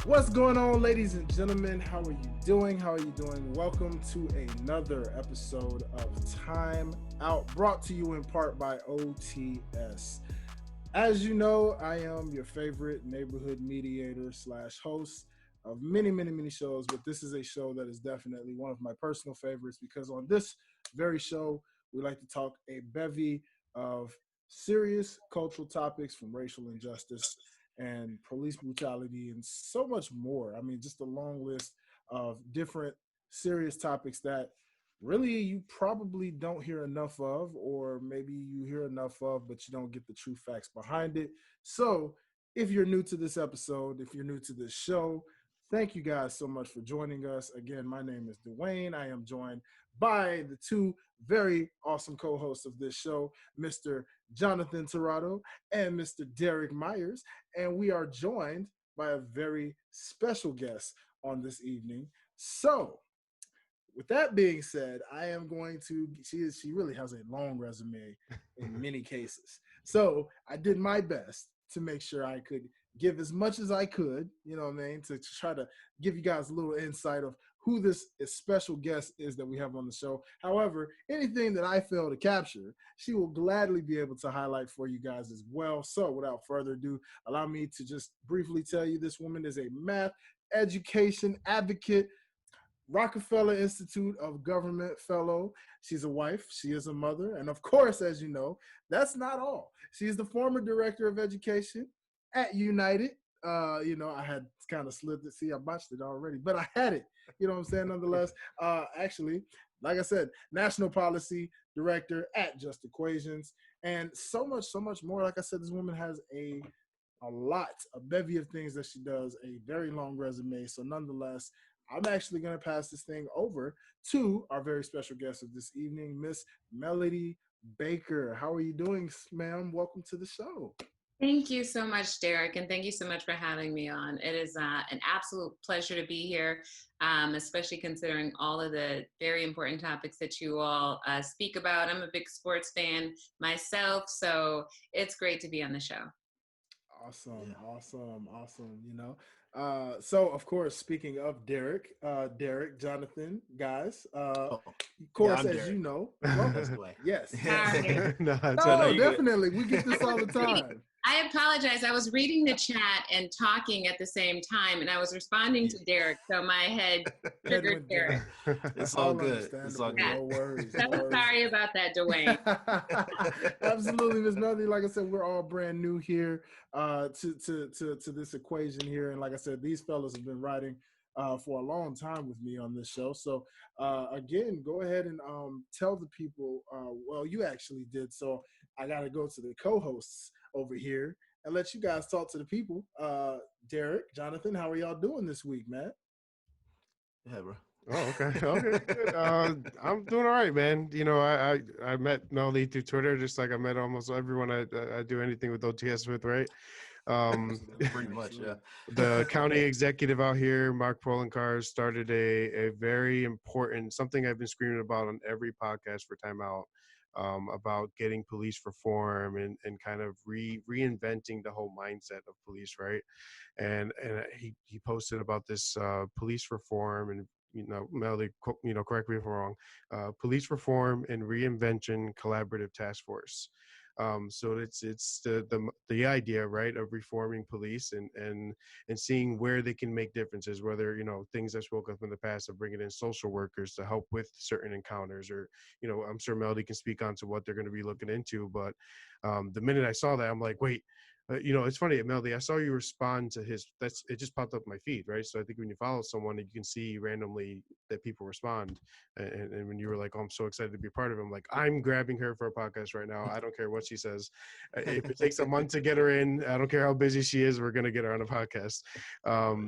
What's going on, ladies and gentlemen? How are you doing? How are you doing? Welcome to another episode of Time Out, brought to you in part by OTS. As you know, I am your favorite neighborhood mediator slash host of many shows, but this is a show that is definitely one of my personal favorites because on this very show, we like to talk a bevy of serious cultural topics from racial injustice and police brutality and so much more. I mean, just a long list of different serious topics that really you probably don't hear enough of, or maybe you hear enough of, but you don't get the true facts behind it. So, if you're new to this episode, if you're new to this show, thank you guys so much for joining us. Again, my name is Dwayne. I am joined by the two very awesome co hosts of this show, Mr. Jonathan Torado and Mr. Derrick Myers. And we are joined by a very special guest on this evening. So, with that being said, I am going to. She really has a long resume in many cases. So I did my best to make sure I could give as much as I could. You know what I mean? To try to give you guys a little insight of who this special guest is that we have on the show. However, anything that I fail to capture, she will gladly be able to highlight for you guys as well. So without further ado, allow me to just briefly tell you this woman is a math education advocate, Rockefeller Institute of Government Fellow. She's a wife, she is a mother, and of course, as you know, that's not all. She is the former director of education at United. I had kind of slid it. See, I botched it already, but I had it. You know what I'm saying? Nonetheless, actually, like I said, national policy director at Just Equations, and so much more. Like I said, this woman has a bevy of things that she does, a very long resume. So nonetheless, I'm actually going to pass this thing over to our very special guest of this evening, Miss Melodie Baker. How are you doing, ma'am? Welcome to the show. Thank you so much, Derrick, and thank you so much for having me on. It is an absolute pleasure to be here, especially considering all of the very important topics that you all speak about. I'm a big sports fan myself, so it's great to be on the show. Awesome. So of course, speaking of Derrick, Jonathan, guys, of course, I'm as Derrick. you know, That's the way. yes. Sorry. No, definitely, we get this all the time. I apologize. I was reading the chat and talking at the same time, and I was responding to Derrick, so my head triggered Derrick. It's all good. It's all good. No worries. So sorry about that, Dwayne. Absolutely, Ms. Melodie. Like I said, we're all brand new here to this equation here, and like I said, these fellas have been writing for a long time with me on this show. So again, go ahead and tell the people. Well, you actually did. So I got to go to the co-hosts over here and let you guys talk to the people. Derrick, Jonathan, how are y'all doing this week, man? Yeah, bro. Oh, okay. Good. I'm doing all right, man. You know, I met Melodie through Twitter, just like I met almost everyone I do anything with OTS with, right? Pretty much, yeah. The county executive out here, Mark Poloncarz, started a very important, something I've been screaming about on every podcast for Time Out, about getting police reform and kind of reinventing the whole mindset of police, right? And he posted about this police reform and, Melodie, correct me if I'm wrong, police reform and reinvention collaborative task force. So it's the idea, right, of reforming police and seeing where they can make differences, whether, things I spoke of in the past of bringing in social workers to help with certain encounters, or, I'm sure Melodie can speak on to what they're going to be looking into. But the minute I saw that, I'm like, wait, it's funny, Melodie, I saw you respond to it just popped up my feed, right? So I think when you follow someone, you can see randomly that people respond. And when you were like, oh, I'm so excited to be a part of it, I'm like, I'm grabbing her for a podcast right now. I don't care what she says. If it takes a month to get her in, I don't care how busy she is, we're going to get her on a podcast.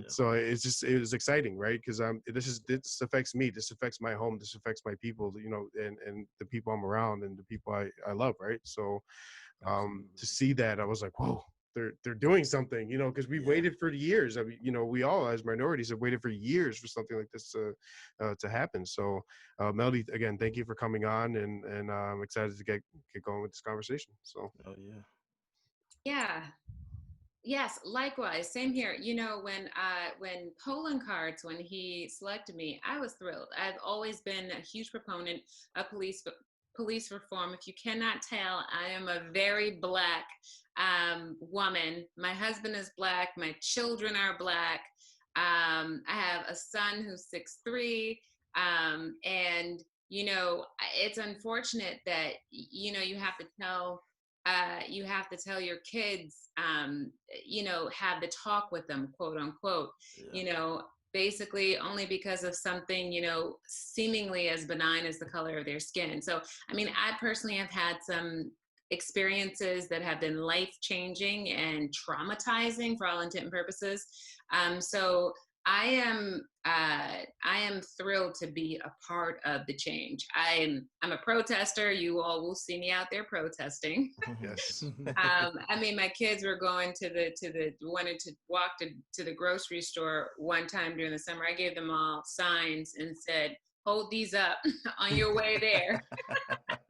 So it was exciting, right? Because this affects me. This affects my home. This affects my people, and the people I'm around and the people I love, right? So to see that, I was like, whoa, they're doing something, because we waited for years. I mean, we all as minorities have waited for years for something like this to happen. So Melodie, again, thank you for coming on, and I'm excited to get going with this conversation. So Oh yeah. Yeah. Yes, likewise. Same here. You know, when Poland Cards, when he selected me, I was thrilled. I've always been a huge proponent of police reform. If you cannot tell, I am a very black woman. My husband is black. My children are black. I have a son who's 6'3", and you know, it's unfortunate that you know you have to tell your kids, you know, have the talk with them, quote unquote, Yeah. you know, basically only because of something, you know, seemingly as benign as the color of their skin. So, I mean, I personally have had some experiences that have been life changing and traumatizing for all intent and purposes. So I am thrilled to be a part of the change. I'm a protester. You all will see me out there protesting. Yes. I mean, my kids were going wanted to walk to the grocery store one time during the summer. I gave them all signs and said, "Hold these up on your way there."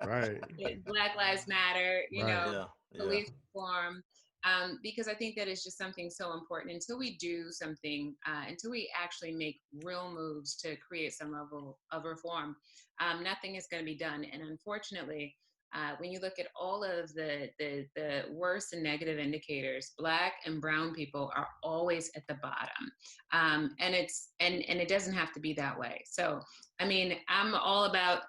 Right. Black Lives Matter, you Right. know, Yeah. Yeah. police reform, because I think that is just something so important. Until we do something, until we actually make real moves to create some level of reform, nothing is going to be done. And unfortunately, when you look at all of the worst and negative indicators, Black and brown people are always at the bottom, and it doesn't have to be that way. So, I mean, I'm all about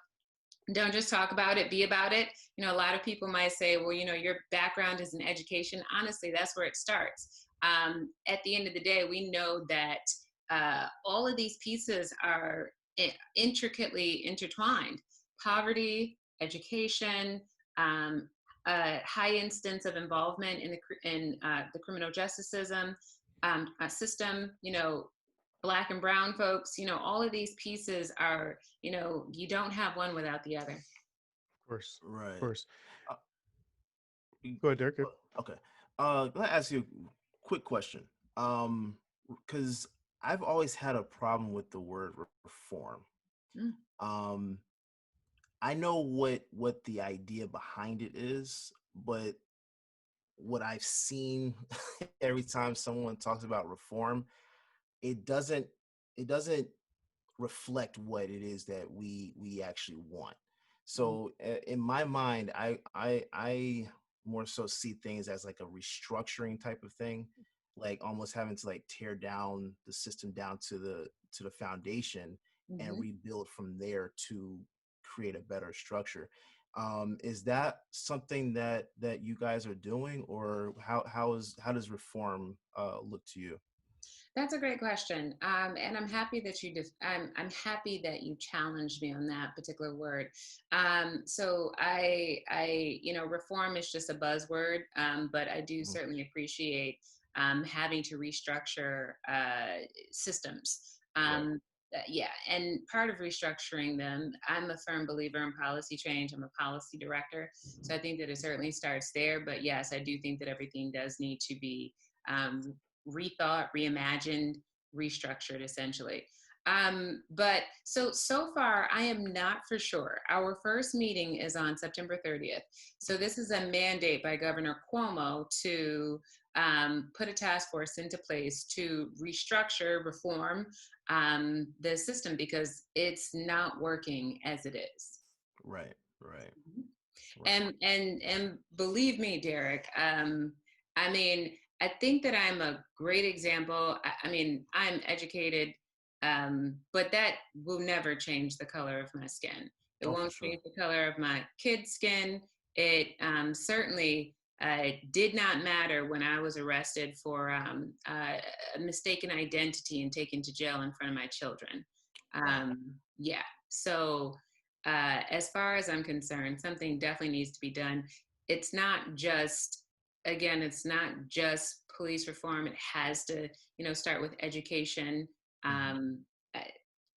don't just talk about it, be about it. You know, a lot of people might say, well, you know, your background is in education. Honestly, that's where it starts. At the end of the day, we know that all of these pieces are intricately intertwined. Poverty, education, a high instance of involvement in the criminal justice system, you know, Black and brown folks, you know, all of these pieces are, you know, you don't have one without the other. Of course. Of Right. course. Uh, Go ahead, Derek. okay. Let me ask you a quick question. Because I've always had a problem with the word reform. Mm. Um, I know what the idea behind it is, but what I've seen every time someone talks about reform, it doesn't reflect what it is that we actually want. So in my mind, I more so see things as like a restructuring type of thing, like almost having to like tear down the system down to the foundation and Mm-hmm. rebuild from there to create a better structure. Is that something that you guys are doing, or how does reform look to you? That's a great question, and I'm happy that I'm happy that you challenged me on that particular word. So you know, reform is just a buzzword, but I do Mhm. certainly appreciate having to restructure systems. Right. Yeah, and part of restructuring them, I'm a firm believer in policy change. I'm a policy director, so I think that it certainly starts there. But yes, I do think that everything does need to be um, rethought, reimagined, restructured, essentially. But so far, I am not for sure. Our first meeting is on September 30th. So this is a mandate by Governor Cuomo to put a task force into place to restructure, reform the system because it's not working as it is. Right. Right. Mhm. Right. And believe me, Derrick, I mean, I think that I'm a great example. I mean, I'm educated, but that will never change the color of my skin. It Oh, for won't sure. change the color of my kid's skin. It certainly did not matter when I was arrested for a mistaken identity and taken to jail in front of my children. Wow. Yeah. So, as far as I'm concerned, something definitely needs to be done. It's not just, again, it's not just police reform. It has to, you know, start with education. Mhm. Um, uh,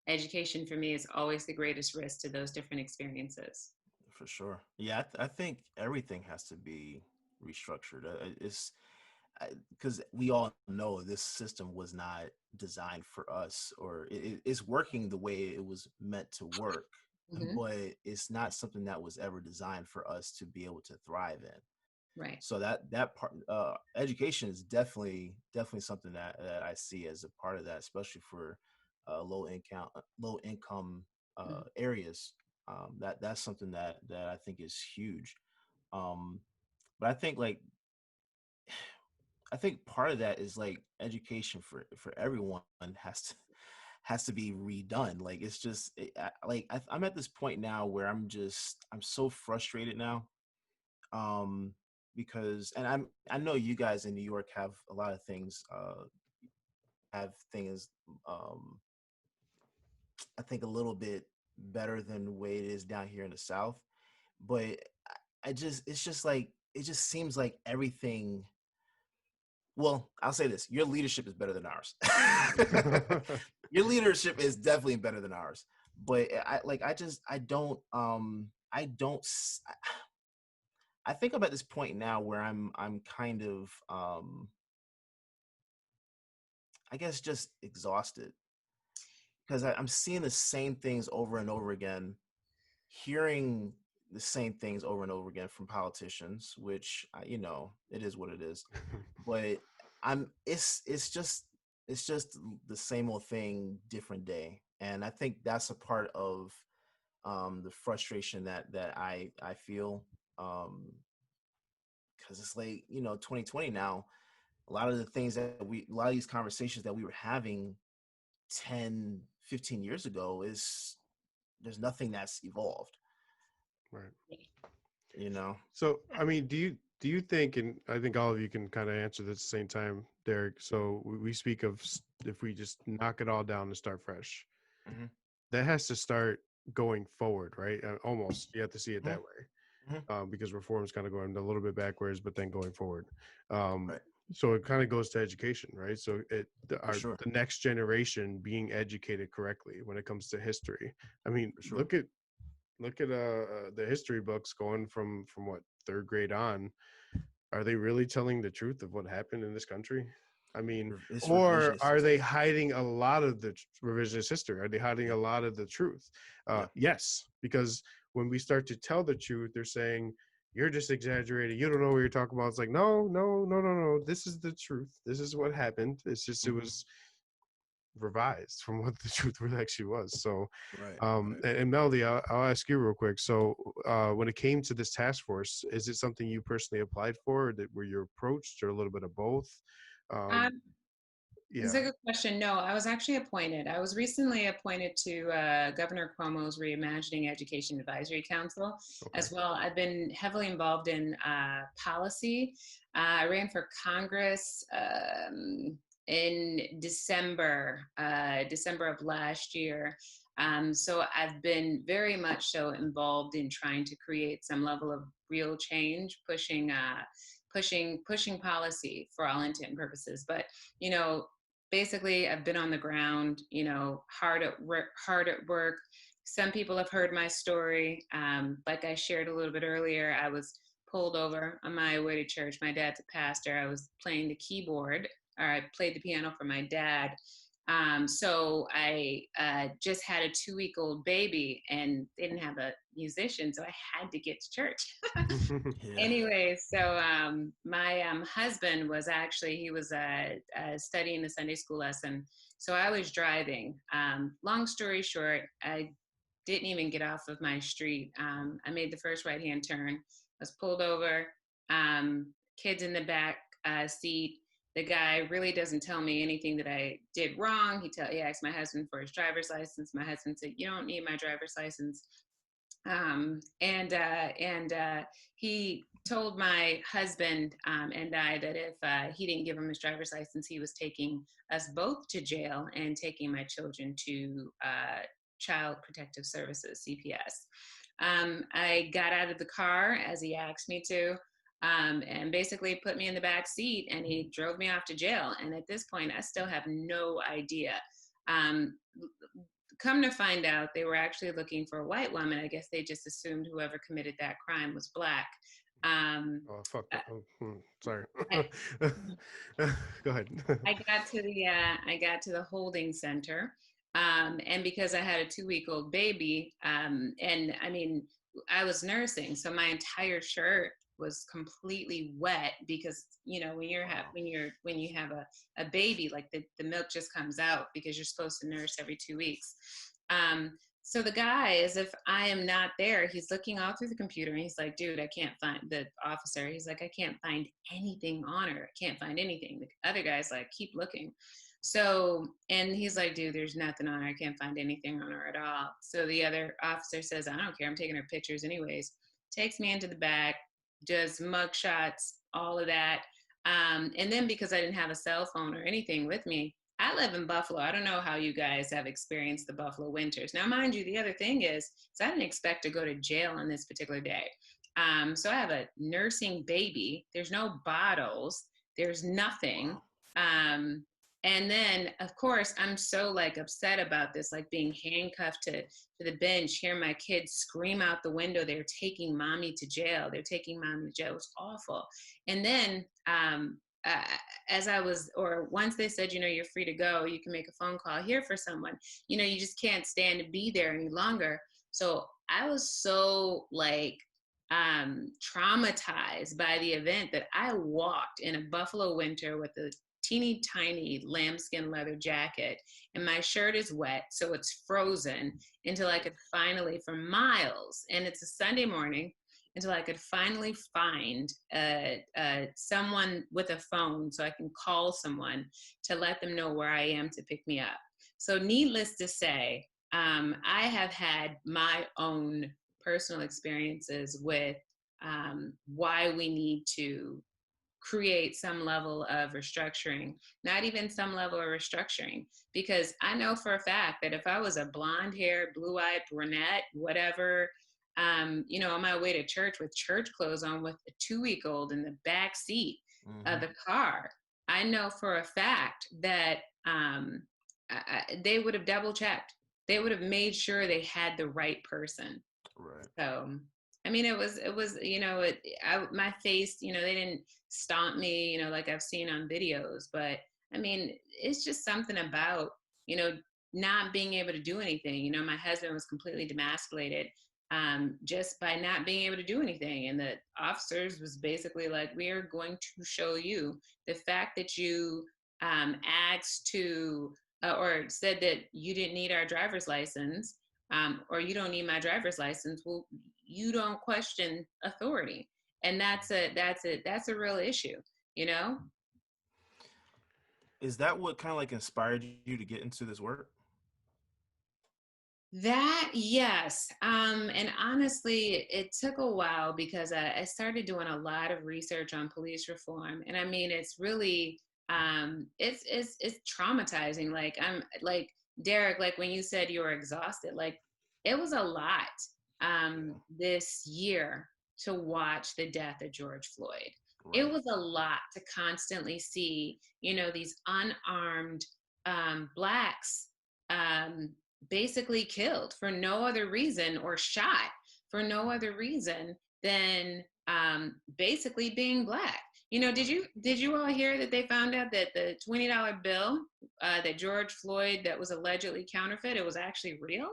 Education for me is always the greatest risk to those different experiences. For sure. Yeah, I think everything has to be restructured. It's because we all know this system was not designed for us, or it's working the way it was meant to work, Mm-hmm. but it's not something that was ever designed for us to be able to thrive in. Right. So that part, education is definitely something that I see as a part of that, especially for low income Mm. areas. That's something that I think is huge. Um, but I think part of that is like education for everyone has to be redone. Like it's just I'm at this point now where I'm so frustrated now, because I know you guys in New York have a lot of things, have things, um I think a little bit better than the way it is down here in the South. But I just it's just like it just seems like everything. Well, I'll say this: your leadership is better than ours. Your leadership is definitely better than ours. But I think I'm at this point now where I'm kind of, I guess, just exhausted, because I'm seeing the same things over and over again, hearing the same things over and over again from politicians, which it is what it is. But it's just the same old thing, different day, and I think that's a part of the frustration that I feel, because it's like 2020 now. A lot of the things a lot of these conversations that we were having 10, 15 years ago, is there's nothing that's evolved. Right. You know. So, I mean, do you think, and I think all of you can kind of answer this at the same time, Derrick. So we speak of if we just knock it all down and start fresh, Mm-hmm. that has to start going forward, right? Almost, you have to see it that Mm-hmm. way, Mm-hmm. because reform is kind of going a little bit backwards, but then going forward. Um, Right. so it kind of goes to education, right? So For sure. the next generation being educated correctly when it comes to history. I mean, For sure. look at the history books going from what, third grade on. Are they really telling the truth of what happened in this country? I mean, It's or revisionist are they history. hiding a lot of the revisionist history? Are they hiding Yeah. a lot of the truth? Yeah. Yes, because when we start to tell the truth, they're saying you're just exaggerating. You don't know what you're talking about. It's like, no, no, no, no, no. This is the truth. This is what happened. It's just it Mm-hmm. was revised from what the truth really actually was. So, Right. and Melody, I'll ask you real quick. So, when it came to this task force, is it something you personally applied for? That were you approached, or a little bit of both? Um, Um, it's yeah. a good question. No, I was actually appointed. I was recently appointed to Governor Cuomo's Reimagining Education Advisory Council Okay. as well. I've been heavily involved in policy. I ran for Congress in December of last year. So I've been very much so involved in trying to create some level of real change, pushing policy for all intent and purposes. But you know, basically I've been on the ground, hard at work. Some people have heard my story. Like I shared a little bit earlier, I was pulled over on my way to church. My dad's a pastor. I was playing the keyboard, or I played the piano for my dad. So I just had a 2-week-old baby, and they didn't have a musician, so I had to get to church. Yeah. Anyway, so my husband was actually, he was studying the Sunday school lesson. So I was driving. Long story short, I didn't even get off of my street. I made the first right-hand turn. I was pulled over. Kids in the back seat. The guy really doesn't tell me anything that I did wrong. He asked my husband for his driver's license. My husband said, "You don't need my driver's license." And he told my husband and I that if he didn't give him his driver's license, he was taking us both to jail and taking my children to Child Protective Services, CPS. I got out of the car as he asked me to, and basically put me in the back seat, and he drove me off to jail. And at this point, I still have no idea. Come to find out, they were actually looking for a white woman. I guess they just assumed whoever committed that crime was Black. Oh, fuck that. Sorry. I, Go ahead. I got to the holding center, and because I had a 2-week-old baby, and I mean, I was nursing, so my entire shirt was completely wet because, you know, when you have a baby, like the milk just comes out because you're supposed to nurse every 2 weeks. So the guy, as if I am not there, he's looking all through the computer and he's like, dude, I can't find the officer. He's like, I can't find anything on her. I can't find anything. The other guy's like, keep looking. So, and he's like, dude, there's nothing on her. I can't find anything on her at all. So the other officer says, I don't care. I'm taking her pictures anyways. Takes me into the back, does mug shots, all of that. And then because I didn't have a cell phone or anything with me, I live in Buffalo. I don't know how you guys have experienced the Buffalo winters. Now, mind you, the other thing is I didn't expect to go to jail on this particular day. So I have a nursing baby. There's no bottles. There's nothing. And then, of course, I'm so like upset about this, like being handcuffed to the bench, hear my kids scream out the window, they're taking mommy to jail. They're taking mommy to jail. It was awful. And then once they said, you know, you're free to go, you can make a phone call here for someone, you know, you just can't stand to be there any longer. So I was so like traumatized by the event that I walked in a Buffalo winter with a teeny tiny lambskin leather jacket and my shirt is wet, so it's frozen, until I could finally, for miles, and it's a Sunday morning, until I could finally find someone with a phone so I can call someone to let them know where I am to pick me up. So needless to say, I have had my own personal experiences with why we need to create some level of restructuring, not even some level of restructuring, because I know for a fact that if I was a blonde haired, blue eyed brunette, whatever, you know, on my way to church with church clothes on with a 2-week-old in the back seat of the car, I know for a fact that they would have double checked. They would have made sure they had the right person. Right. So, I mean, it was, you know, my face, you know, they didn't stomp me, you know, like I've seen on videos, but I mean, it's just something about, you know, not being able to do anything. You know, my husband was completely demasculated just by not being able to do anything. And the officers was basically like, we are going to show you the fact that you asked to, or said that you didn't need our driver's license, or you don't need my driver's license. Well, you don't question authority. And that's a real issue, you know? Is that what kind of like inspired you to get into this work? That, yes. And honestly, it took a while because I started doing a lot of research on police reform. And I mean, it's really, it's traumatizing. Like I'm like, Derrick, like when you said you were exhausted, like it was a lot this year to watch the death of George Floyd. Right. It was a lot to constantly see, you know, these unarmed Blacks basically killed for no other reason, or shot for no other reason than basically being Black. You know, did you all hear that they found out that the $20 bill that George Floyd, that was allegedly counterfeit, it was actually real?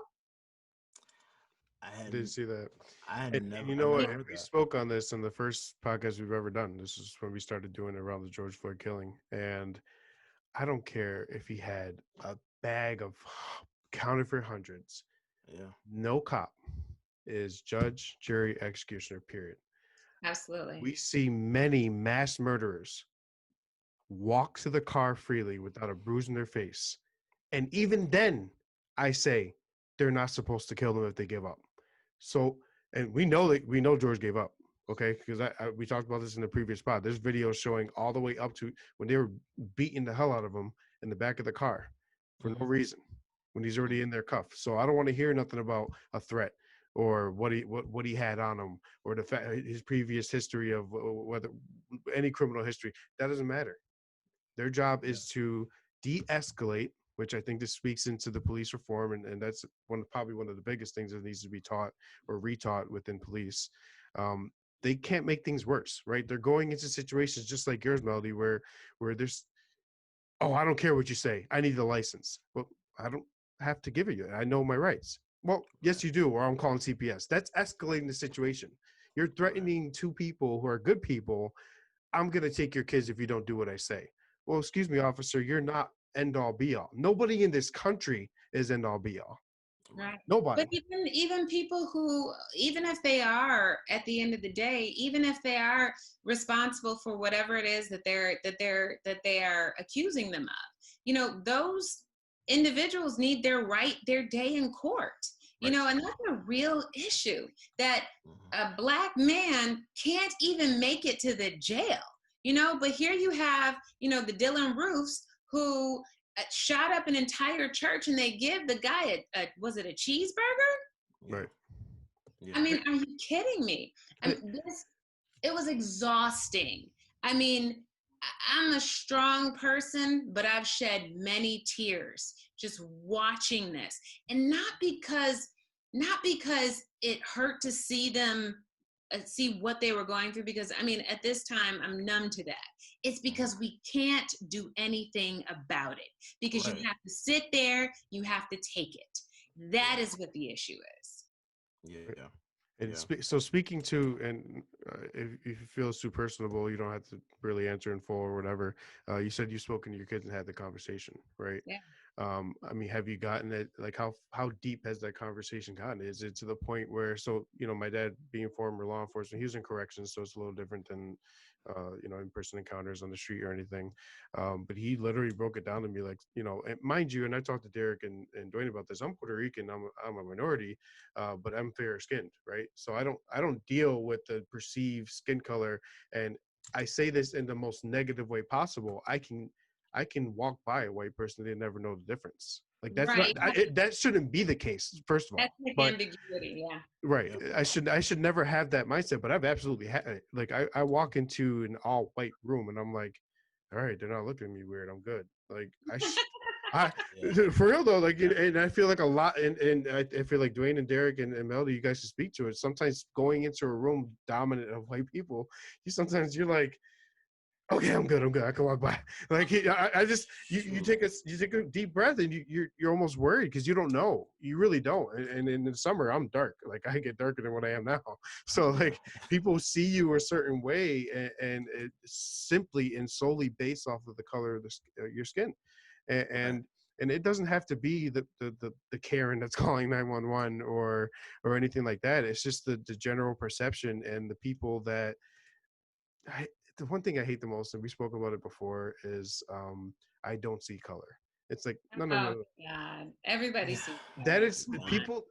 I Didn't see that. had never. You know what? Heard We that. spoke on this in the first podcast we've ever done. This is when we started doing it around the George Floyd killing. And I don't care if he had a bag of counterfeit hundreds. Yeah. No cop is judge, jury, executioner, period. Absolutely. We see many mass murderers walk to the car freely without a bruise in their face. And even then, I say they're not supposed to kill them if they give up. So, and we know George gave up, okay? Because we talked about this in the previous pod. There's videos showing all the way up to when they were beating the hell out of him in the back of the car for no reason, when he's already in their cuff. So I don't want to hear nothing about a threat or what he had on him, or the fact his previous history of whether any criminal history. That doesn't matter. Their job is to de-escalate, which I think this speaks into the police reform, and that's probably one of the biggest things that needs to be taught or retaught within police. They can't make things worse, right? They're going into situations just like yours, Melodie, where there's, oh, I don't care what you say, I need the license. Well, I don't have to give it you. I know my rights. Well, yes, you do, or I'm calling CPS. That's escalating the situation. You're threatening two people who are good people. I'm going to take your kids if you don't do what I say. Well, excuse me, officer, you're not end all be all. Nobody in this country is end all be all. Right. Nobody. But even people who, even if they are at the end of the day, even if they are responsible for whatever it is that they are accusing them of, those individuals need their day in court. And that's a real issue, that a Black man can't even make it to the jail. But here you have, the Dylan Roofs who shot up an entire church, and they give the guy was it a cheeseburger? Right. Yeah. I mean, are you kidding me? It was exhausting. I mean, I'm a strong person, but I've shed many tears just watching this, and not because it hurt to see them see what they were going through, because I mean, at this time I'm numb to that. It's because we can't do anything about it, because you have to sit there, you have to take it. That is what the issue is. Yeah. And so speaking to, and if you feel it's too personable, you don't have to really answer in full or whatever. You said you've spoken to your kids and had the conversation, right? Yeah. I mean, have you gotten it? Like, how deep has that conversation gotten? Is it to the point where, so, my dad being former law enforcement, he was in corrections, so it's a little different than, in-person encounters on the street or anything. But he literally broke it down to me, like, and mind you, and I talked to Derrick and Dwayne about this. I'm Puerto Rican, I'm a minority, but I'm fair skinned, right? So I don't deal with the perceived skin color, and I say this in the most negative way possible. I can walk by a white person, they never know the difference. Like, that's that shouldn't be the case, first of all. That's like ambiguity, yeah. Right. Yeah. I should never have that mindset, but I've absolutely had it. Like, I walk into an all white room and I'm like, all right, they're not looking at me weird. I'm good. Like, for real though, like, and I feel like a lot, and I feel like Dwayne and Derrick and Melodie, you guys should speak to it. Sometimes going into a room dominant of white people, you're like, okay, I'm good. I can walk by. Like, I just, you take a deep breath, and you're almost worried because you don't know. You really don't. And in the summer, I'm dark. Like, I get darker than what I am now. So, like, people see you a certain way, and it's simply and solely based off of the color of your skin, and it doesn't have to be the Karen that's calling 911 or anything like that. It's just the general perception and the people that. The one thing I hate the most, and we spoke about it before, is I don't see color. It's like, no. God, everybody sees that. Is people.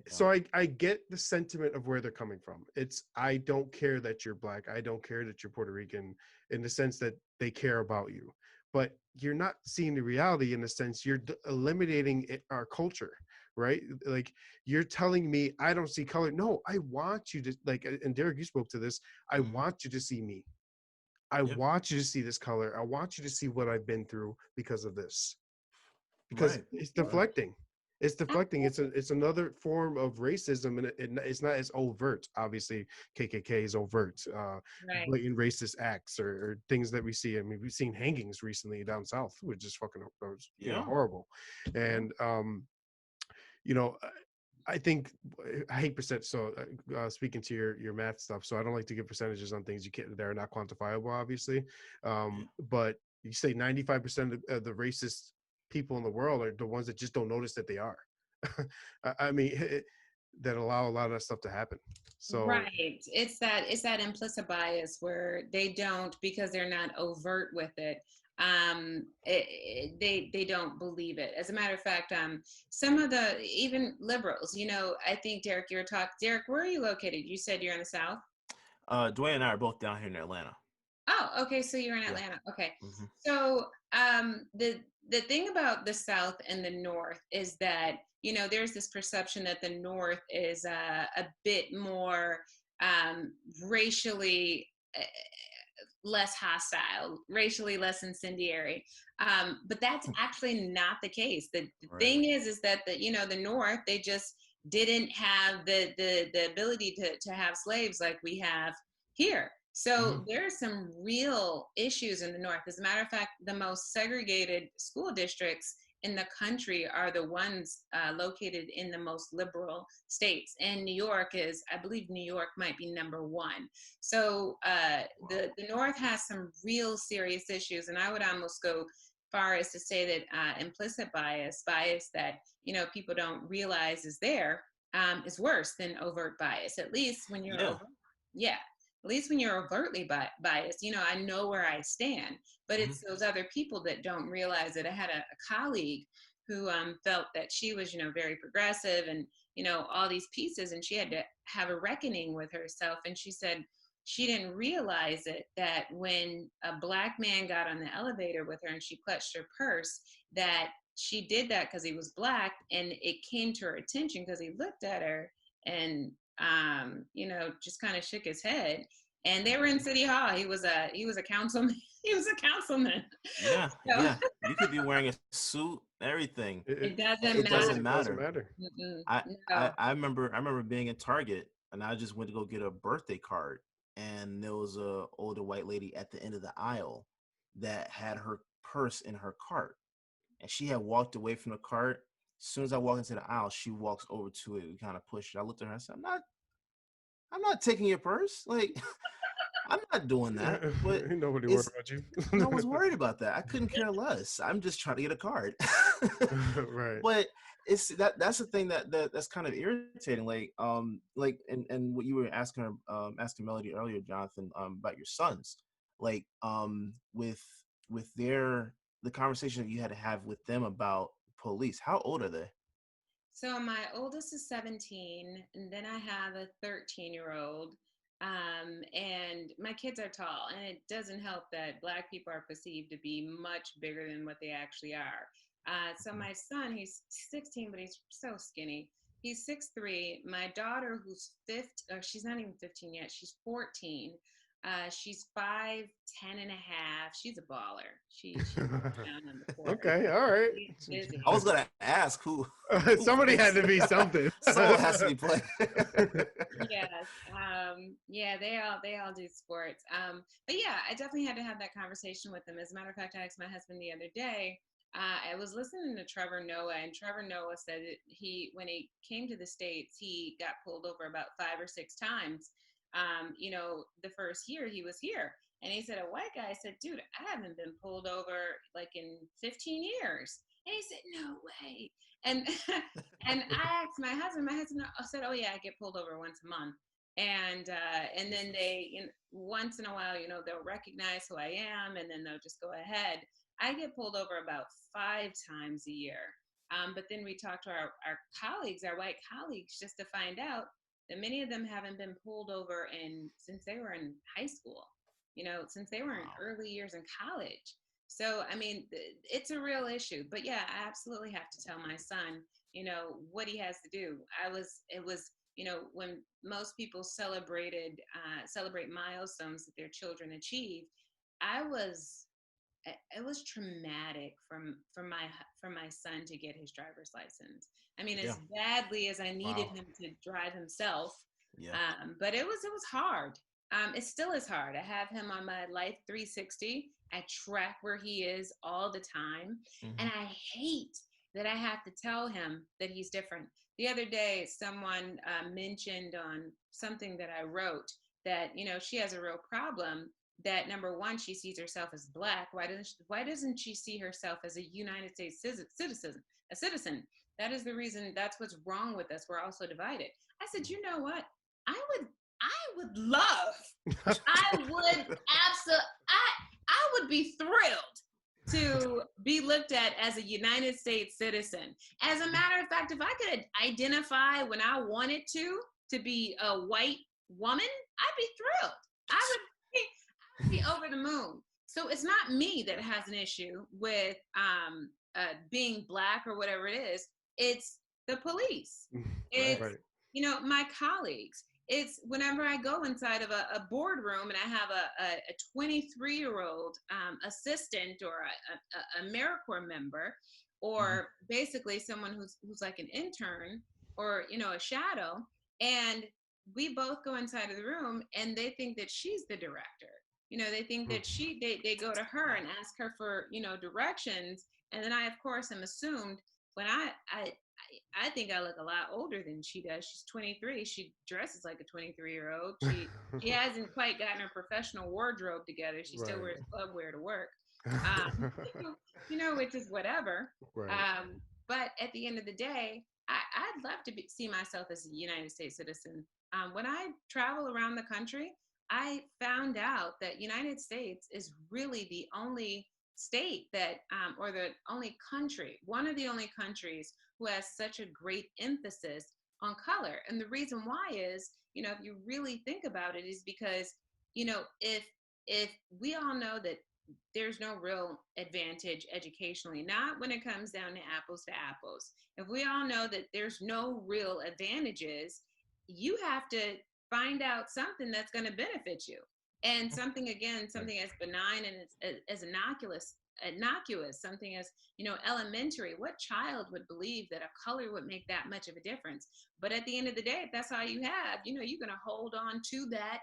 So I get the sentiment of where they're coming from. It's, I don't care that you're Black. I don't care that you're Puerto Rican, in the sense that they care about you. But you're not seeing the reality, in the sense you're eliminating our culture, right? Like, you're telling me I don't see color. No, I want you to, like, and Derrick, you spoke to this. I want you to see me. I want you to see this color. I want you to see what I've been through because of this. Because it's deflecting. It's deflecting. It's another form of racism, and it's not as overt. Obviously, KKK is overt, blatant racist acts or things that we see. I mean, we've seen hangings recently down south, which is fucking horrible. And I think, I hate percent. So speaking to your math stuff, so I don't like to give percentages on things that are not quantifiable, obviously. But you say 95% of the racist people in the world are the ones that just don't notice that they are. I mean, that allow a lot of that stuff to happen. So it's that implicit bias where they don't, because they're not overt with it. They don't believe it. As a matter of fact, some of the even liberals, I think Derrick, Derrick, where are you located? You said you're in the South. Dwayne and I are both down here in Atlanta. Oh, okay. So you're in Atlanta. Okay. Mm-hmm. So the thing about the South and the North is that, there's this perception that the North is a bit more racially less hostile, racially less incendiary. But that's actually not the case. The thing is that the North, they just didn't have the ability to have slaves like we have here. So there are some real issues in the North. As a matter of fact, the most segregated school districts in the country are the ones located in the most liberal states. And New York is, I believe New York might be number one. So the North has some real serious issues. And I would almost go far as to say that implicit bias that, people don't realize is there, is worse than overt bias, at least when you're at least when you're overtly biased. I know where I stand, but it's those other people that don't realize it. I had a colleague who felt that she was, very progressive and, all these pieces, and she had to have a reckoning with herself. And she said she didn't realize it, that when a Black man got on the elevator with her and she clutched her purse, that she did that because he was Black, and it came to her attention because he looked at her and just kind of shook his head. And they were in City Hall. He was a councilman. He was a councilman. Yeah, yeah. You could be wearing a suit, everything. It doesn't matter. It doesn't matter. No. I remember being in Target, and I just went to go get a birthday card, and there was a older white lady at the end of the aisle that had her purse in her cart, and she had walked away from the cart. As soon as I walk into the aisle, she walks over to it. We kind of pushed it. I looked at her and I said, I'm not taking your purse. Like, I'm not doing that. But nobody worried about you. No one's worried about that. I couldn't care less. I'm just trying to get a card. Right. But it's that's the thing that's kind of irritating. Like and what you were asking Melodie earlier, Jonathan, about your sons. Like with the conversation that you had to have with them about police. How old are they? So my oldest is 17, and then I have a 13-year-old. And my kids are tall, and it doesn't help that Black people are perceived to be much bigger than what they actually are. So my son, he's 16, but he's so skinny. He's 6'3". My daughter, who's she's not even 15 yet, she's 14. She's 5'10" and a half. She's a baller. She's down on the court. Okay, all right. Busy. I was gonna ask who. Somebody had to be something. Someone has to be playing. Yes. Yeah, they all do sports. But yeah, I definitely had to have that conversation with them. As a matter of fact, I asked my husband the other day. I was listening to Trevor Noah, and Trevor Noah said that when he came to the States, he got pulled over about 5 or 6 times. The first year he was here, and he said, a white guy said, dude, I haven't been pulled over like in 15 years. And he said, no way. And and I asked my husband said, oh yeah, I get pulled over once a month. And then they, once in a while, they'll recognize who I am, and then they'll just go ahead. I get pulled over about 5 times a year. But then we talk to our colleagues, our white colleagues, just to find out that many of them haven't been pulled over since they were in high school, since they were in early years in college. So, I mean, it's a real issue. But yeah, I absolutely have to tell my son, what he has to do. It was, when most people celebrate milestones that their children achieve, it was traumatic for my son to get his driver's license. I mean, as badly as I needed him to drive himself, but it was hard. It still is hard. I have him on my Life 360. I track where he is all the time, and I hate that I have to tell him that he's different. The other day, someone mentioned on something that I wrote that she has a real problem. That number one, she sees herself as Black. Why doesn't she see herself as a United States citizen? A citizen. That is the reason. That's what's wrong with us. We're also divided. I said, you know what? I would love. I would be thrilled to be looked at as a United States citizen. As a matter of fact, if I could identify when I wanted to be a white woman, I'd be thrilled. I would be over the moon. So it's not me that has an issue with being Black or whatever it is. It's the police. It's my colleagues. It's whenever I go inside of a boardroom and I have a 23-year-old assistant or a AmeriCorps member, or basically someone who's like an intern or a shadow, and we both go inside of the room and they think that she's the director. They think that they go to her and ask her for directions, And then I, of course, am assumed when I think I look a lot older than she does. She's 23. She dresses like a 23-year-old. She hasn't quite gotten her professional wardrobe together. She still Right. wears club wear to work. Um, which is whatever. Right. But at the end of the day, I'd love to see myself as a United States citizen. When I travel around the country, I found out that United States is really the only state that, or the only country, one of the only countries who has such a great emphasis on color. And the reason why is, if you really think about it, is because, if we all know that there's no real advantage educationally, not when it comes down to apples. If we all know that there's no real advantages, you have to find out something that's going to benefit you. And something as benign and as innocuous, something as, elementary. What child would believe that a color would make that much of a difference? But at the end of the day, if that's all you have, you're going to hold on to that,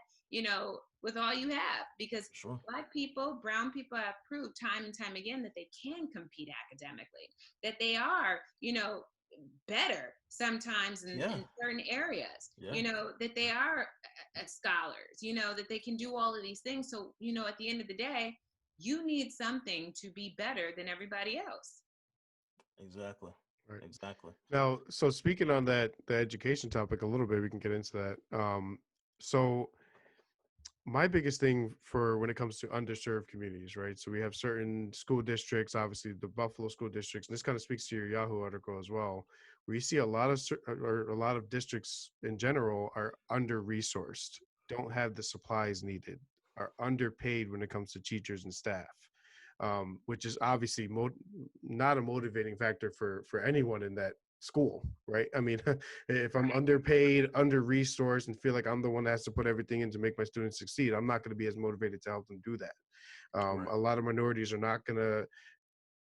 with all you have, because Sure. Black people, brown people have proved time and time again that they can compete academically, that they are, better sometimes in certain areas, that they are scholars, that they can do all of these things. So, at the end of the day, you need something to be better than everybody else. Exactly. Right. Exactly. Now, so speaking on that, the education topic a little bit, we can get into that. So my biggest thing for when it comes to underserved communities, right? So we have certain school districts, obviously the Buffalo school districts, and this kind of speaks to your Yahoo article as well, where you see a lot of districts in general are under-resourced, don't have the supplies needed, are underpaid when it comes to teachers and staff, which is obviously not a motivating factor for anyone in that school, right? I mean, if I'm underpaid, under-resourced, and feel like I'm the one that has to put everything in to make my students succeed, I'm not going to be as motivated to help them do that. Right. A lot of minorities are not going to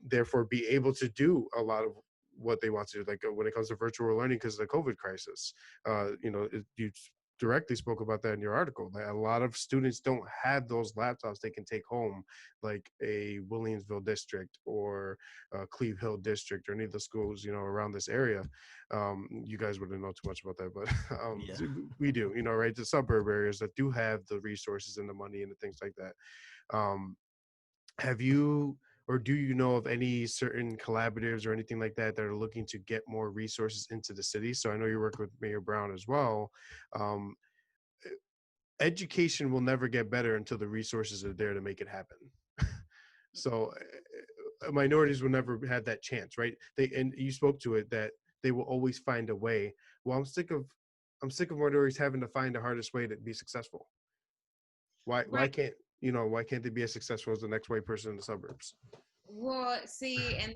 therefore be able to do a lot of what they want to do, like when it comes to virtual learning because of the COVID crisis. You directly spoke about that in your article. Like a lot of students don't have those laptops they can take home, like a Williamsville district or Cleve Hill district or any of the schools, around this area. You guys wouldn't know too much about that, but we do, right? The suburb areas that do have the resources and the money and the things like that. Have you or do you know of any certain collaboratives or anything like that that are looking to get more resources into the city? So I know you work with Mayor Brown as well. Um, Education will never get better until the resources are there to make it happen. So minorities will never have that chance, right? And you spoke to it that they will always find a way. Well, I'm sick of minorities having to find the hardest way to be successful. Why can't they be as successful as the next white person in the suburbs? Well, see, and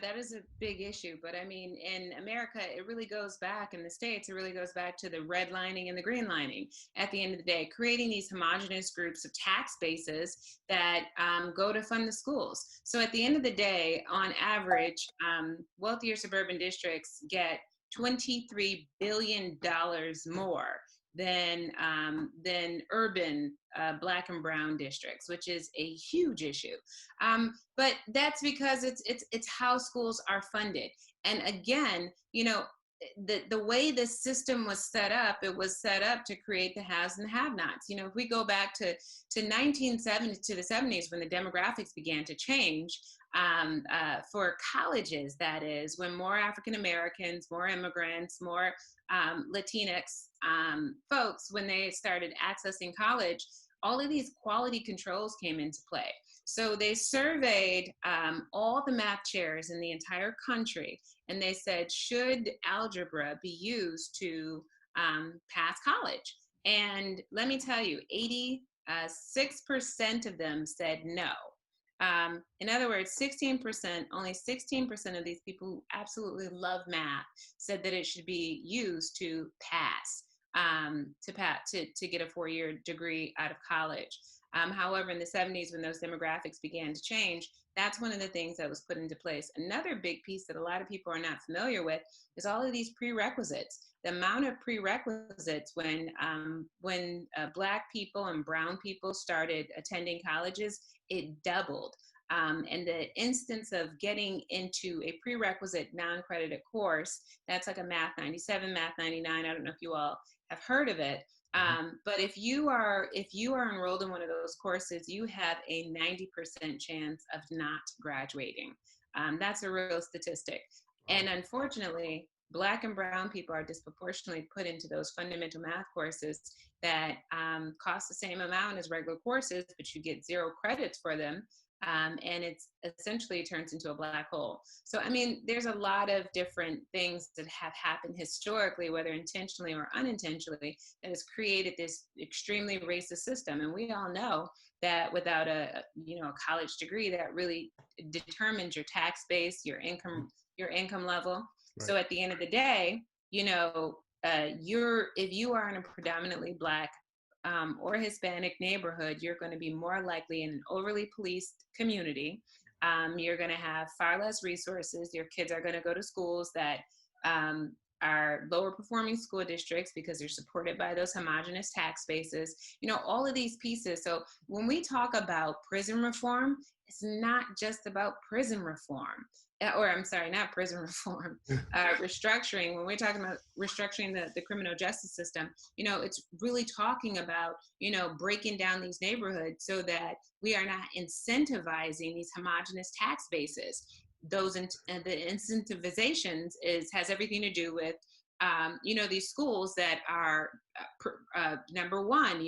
that is a big issue. But I mean, in America, it really goes back, in the States, it really goes back to the redlining and the greenlining at the end of the day, creating these homogenous groups of tax bases that go to fund the schools. So at the end of the day, on average, wealthier suburban districts get $23 billion more than urban Black and brown districts, which is a huge issue. But that's because it's how schools are funded. And again, the way the system was set up, it was set up to create the haves and the have-nots. If we go back to 1970 to the 70s, when the demographics began to change, for colleges, that is, when more African Americans, more immigrants, more Latinx folks, when they started accessing college, all of these quality controls came into play. So they surveyed all the math chairs in the entire country, and they said, should algebra be used to pass college? And let me tell you, 86% of them said no. In other words, only 16% of these people who absolutely love math said that it should be used to pass, to get a 4-year degree out of college. However, in the 70s, when those demographics began to change, that's one of the things that was put into place. Another big piece that a lot of people are not familiar with is all of these prerequisites. The amount of prerequisites when Black people and brown people started attending colleges, it doubled. And the instance of getting into a prerequisite non-credited course, that's like a Math 97, Math 99. I don't know if you all have heard of it. But if you are enrolled in one of those courses, you have a 90% chance of not graduating. That's a real statistic. And unfortunately, Black and brown people are disproportionately put into those fundamental math courses that cost the same amount as regular courses, but you get 0 credits for them. And it's essentially turns into a black hole. So, I mean, there's a lot of different things that have happened historically, whether intentionally or unintentionally, that has created this extremely racist system. And we all know that without a college degree, that really determines your tax base, your income level. Right. So at the end of the day, if you are in a predominantly Black or Hispanic neighborhood, you're going to be more likely in an overly policed community. You're going to have far less resources. Your kids are going to go to schools that are lower performing school districts because they're supported by those homogenous tax bases, all of these pieces. So when we talk about prison reform, it's not just about prison reform. Or I'm sorry, not prison reform, restructuring. When we're talking about restructuring the criminal justice system, it's really talking about, breaking down these neighborhoods so that we are not incentivizing these homogenous tax bases. Those the incentivizations has everything to do with, these schools that are number one,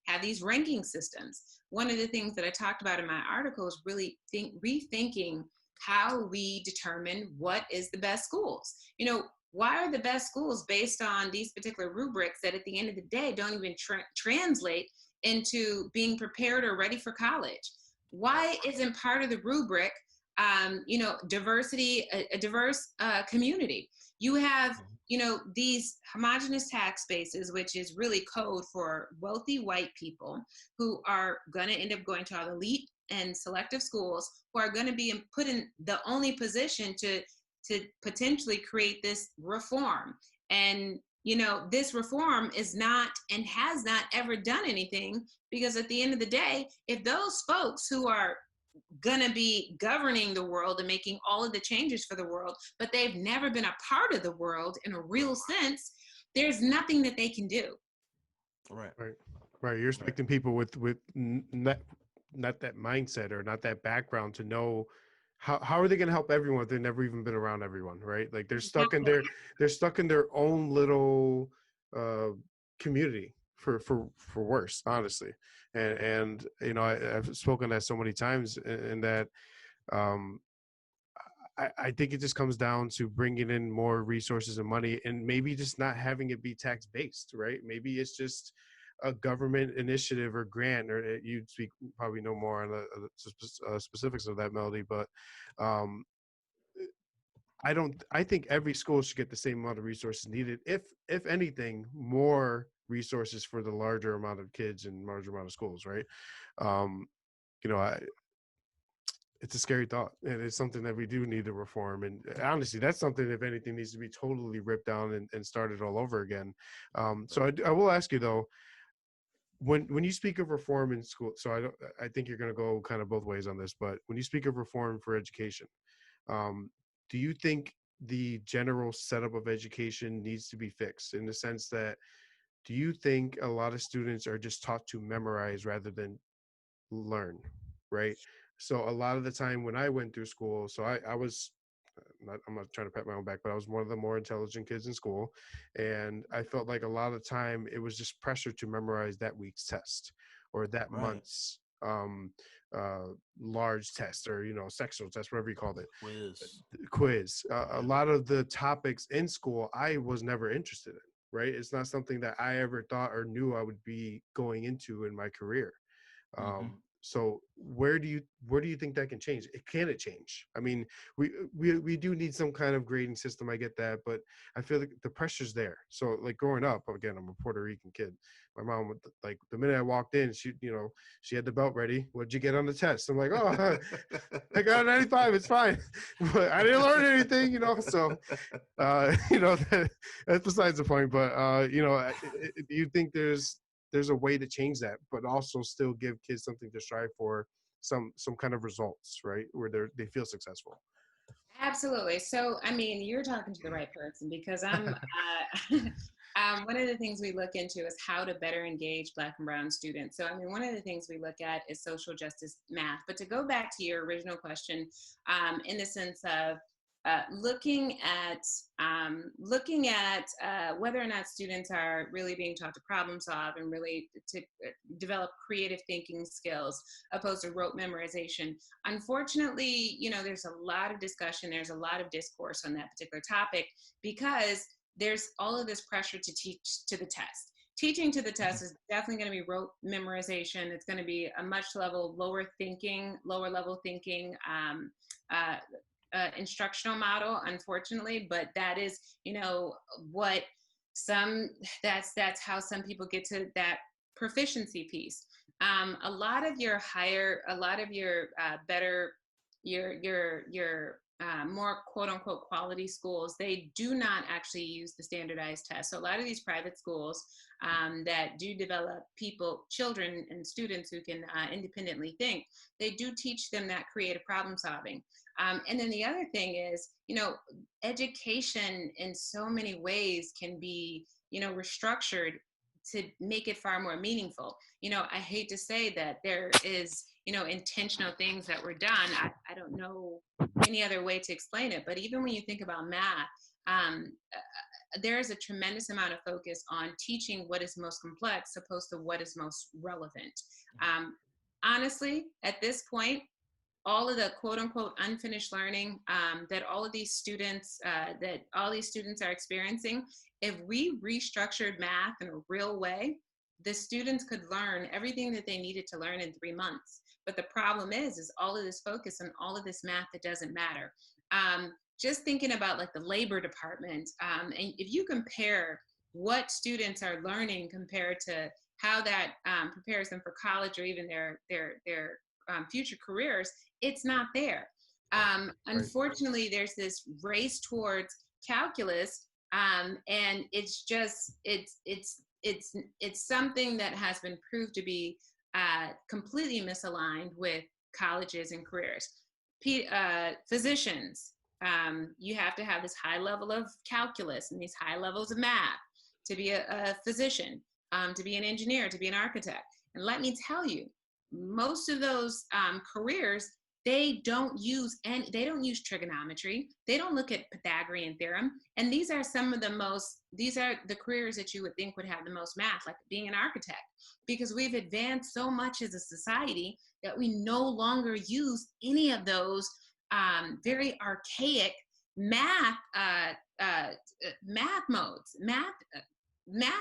have these ranking systems. One of the things that I talked about in my article is really rethinking how we determine what is the best schools. Why are the best schools based on these particular rubrics that at the end of the day don't even translate into being prepared or ready for college? Why isn't part of the rubric, diversity, a diverse community? You have, these homogenous tax bases, which is really code for wealthy white people who are going to end up going to all elite and selective schools, who are going to be put in the only position to potentially create this reform. And, this reform is not and has not ever done anything, because at the end of the day, if those folks who are going to be governing the world and making all of the changes for the world, but they've never been a part of the world in a real sense, there's nothing that they can do. Right. You're expecting people with not that mindset or not that background to know how are they going to help everyone if they've never even been around everyone, right? Like they're stuck in their own little community for worse, honestly. And I've spoken that so many times, in that I think it just comes down to bringing in more resources and money, and maybe just not having it be tax based, right? Maybe it's just a government initiative or grant, or you'd probably know more on the specifics of that, Melodie, but I think every school should get the same amount of resources needed. If anything, more resources for the larger amount of kids and larger amount of schools, right? It's a scary thought, and it's something that we do need to reform. And honestly, that's something, if anything, needs to be totally ripped down and started all over again. So I will ask you though, when you speak of reform in school, so I think you're going to go kind of both ways on this, but when you speak of reform for education, do you think the general setup of education needs to be fixed, in the sense that, do you think a lot of students are just taught to memorize rather than learn, right? So a lot of the time when I went through school, so I was, I'm not trying to pat my own back, but I was one of the more intelligent kids in school. And I felt like a lot of the time it was just pressure to memorize that week's test or that month's large test, or, sectional test, whatever you called it. Quiz. A lot of the topics in school, I was never interested in, right? It's not something that I ever thought or knew I would be going into in my career. So where do you think that can change? Can it change? I mean, we do need some kind of grading system. I get that, but I feel like the pressure's there. So like growing up, again, I'm a Puerto Rican kid. My mom would, like, the minute I walked in, she had the belt ready. What'd you get on the test? I'm like, oh, I got a 95. It's fine. But I didn't learn anything, So, that's besides the point. But do you think there's a way to change that, but also still give kids something to strive for, some kind of results, right, where they feel successful. Absolutely. So, I mean, you're talking to the right person because one of the things we look into is how to better engage Black and Brown students. So, I mean, one of the things we look at is social justice math. But to go back to your original question, in the sense of looking at whether or not students are really being taught to problem solve and really to develop creative thinking skills opposed to rote memorization. Unfortunately, there's a lot of discussion, there's a lot of discourse on that particular topic because there's all of this pressure to teach to the test. Teaching to the test is definitely going to be rote memorization. It's going to be a much lower level thinking, instructional model, unfortunately, but that is, that's how some people get to that proficiency piece. A lot of your better, your more quote unquote quality schools, they do not actually use the standardized test. So a lot of these private schools that do develop children and students who can independently think, they do teach them that creative problem solving. And then the other thing is, education in so many ways can be, restructured to make it far more meaningful. I hate to say that there is, intentional things that were done. I don't know any other way to explain it, but even when you think about math, there is a tremendous amount of focus on teaching what is most complex opposed to what is most relevant. Honestly, at this point, all of the quote unquote unfinished learning that all these students are experiencing, if we restructured math in a real way, the students could learn everything that they needed to learn in 3 months. But the problem is all of this focus on all of this math that doesn't matter. Just thinking about like the labor department, and if you compare what students are learning compared to how that prepares them for college or even their future careers, it's not there. Unfortunately, there's this race towards calculus, and it's just it's something that has been proved to be completely misaligned with colleges and careers. Physicians, you have to have this high level of calculus and these high levels of math to be a physician, to be an engineer, to be an architect. And let me tell you, most of those careers, they don't use trigonometry. They don't look at Pythagorean theorem. And these are the careers that you would think would have the most math, like being an architect, because we've advanced so much as a society that we no longer use any of those very archaic math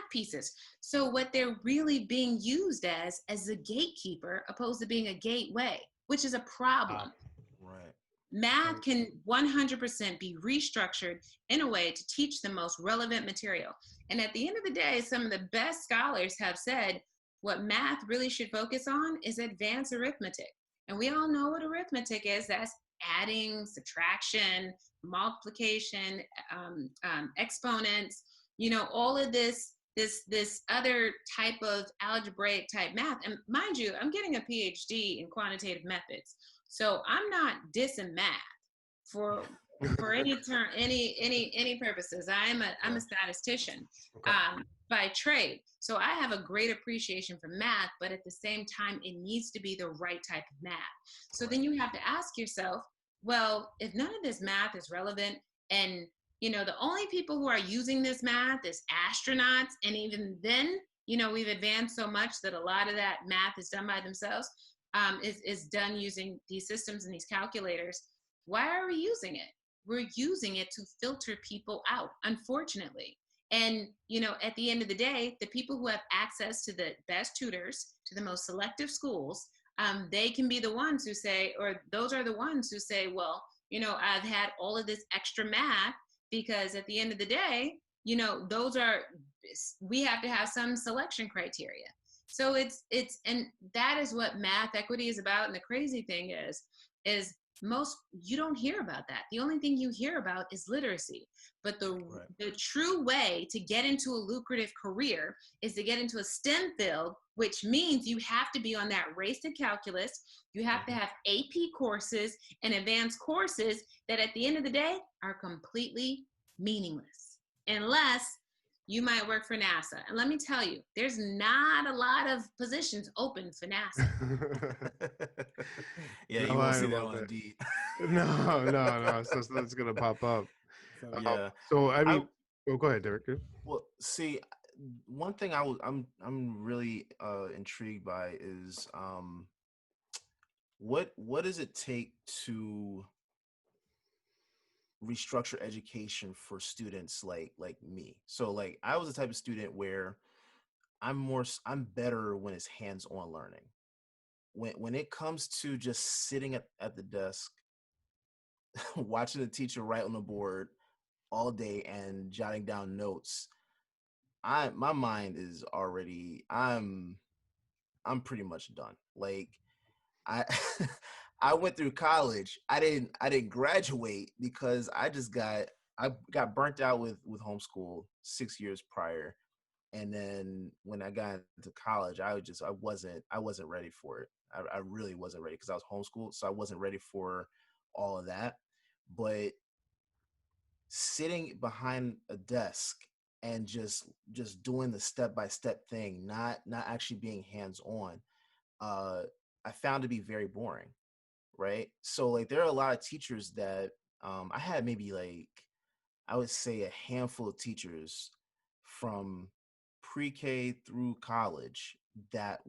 pieces. So what they're really being used as a gatekeeper opposed to being a gateway, which is a problem. Right. Math can 100% be restructured in a way to teach the most relevant material. And at the end of the day, some of the best scholars have said what math really should focus on is advanced arithmetic. And we all know what arithmetic is. That's adding, subtraction, multiplication, exponents, all of this other type of algebraic type math. And mind you, I'm getting a PhD in quantitative methods. So I'm not dissing math for any purposes. I'm a statistician by trade. So I have a great appreciation for math, but at the same time, it needs to be the right type of math. So then you have to ask yourself, well, if none of this math is relevant, and the only people who are using this math is astronauts, and even then, we've advanced so much that a lot of that math is done by themselves, is done using these systems and these calculators. Why are we using it? We're using it to filter people out, unfortunately. And, at the end of the day, the people who have access to the best tutors, to the most selective schools, they can be the ones who say, or those are the ones who say, well, I've had all of this extra math, because at the end of the day, we have to have some selection criteria. So and that is what math equity is about. And the crazy thing is you don't hear about that. The only thing you hear about is literacy. But Right. the true way to get into a lucrative career is to get into a STEM field, which means you have to be on that race to calculus. You have to have AP courses and advanced courses that at the end of the day are completely meaningless unless you might work for NASA. And let me tell you, there's not a lot of positions open for NASA. Yeah, No you won't lying see that about on that. Indeed. No. So that's gonna pop up. So, Yeah. So I I mean, oh, go ahead, Derek. well see one thing I'm really intrigued by is what does it take to restructure education for students like me? So like I was the type of student where I'm better when it's hands-on learning. When it comes to just sitting at the desk watching the teacher write on the board all day and jotting down notes, my mind is already I'm pretty much done. Like I I went through college. I didn't graduate because I got burnt out with homeschool 6 years prior. And then when I got into college, I wasn't ready for it. I really wasn't ready because I was homeschooled, so I wasn't ready for all of that. But sitting behind a desk and just doing the step by step thing, not actually being hands on, uh, I found to be very boring. Right. So like there are a lot of teachers that I had maybe like I would say a handful of teachers from pre-K through college that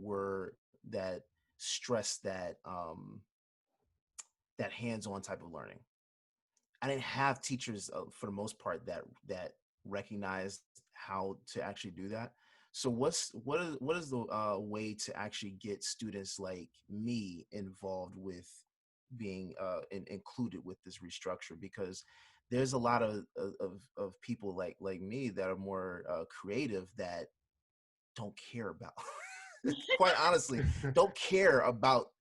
stressed that hands-on type of learning. I didn't have teachers for the most part that recognized how to actually do that. So what is the way to actually get students like me involved with being included with this restructure? Because there's a lot of people like me that are more creative that don't care about quite honestly don't care about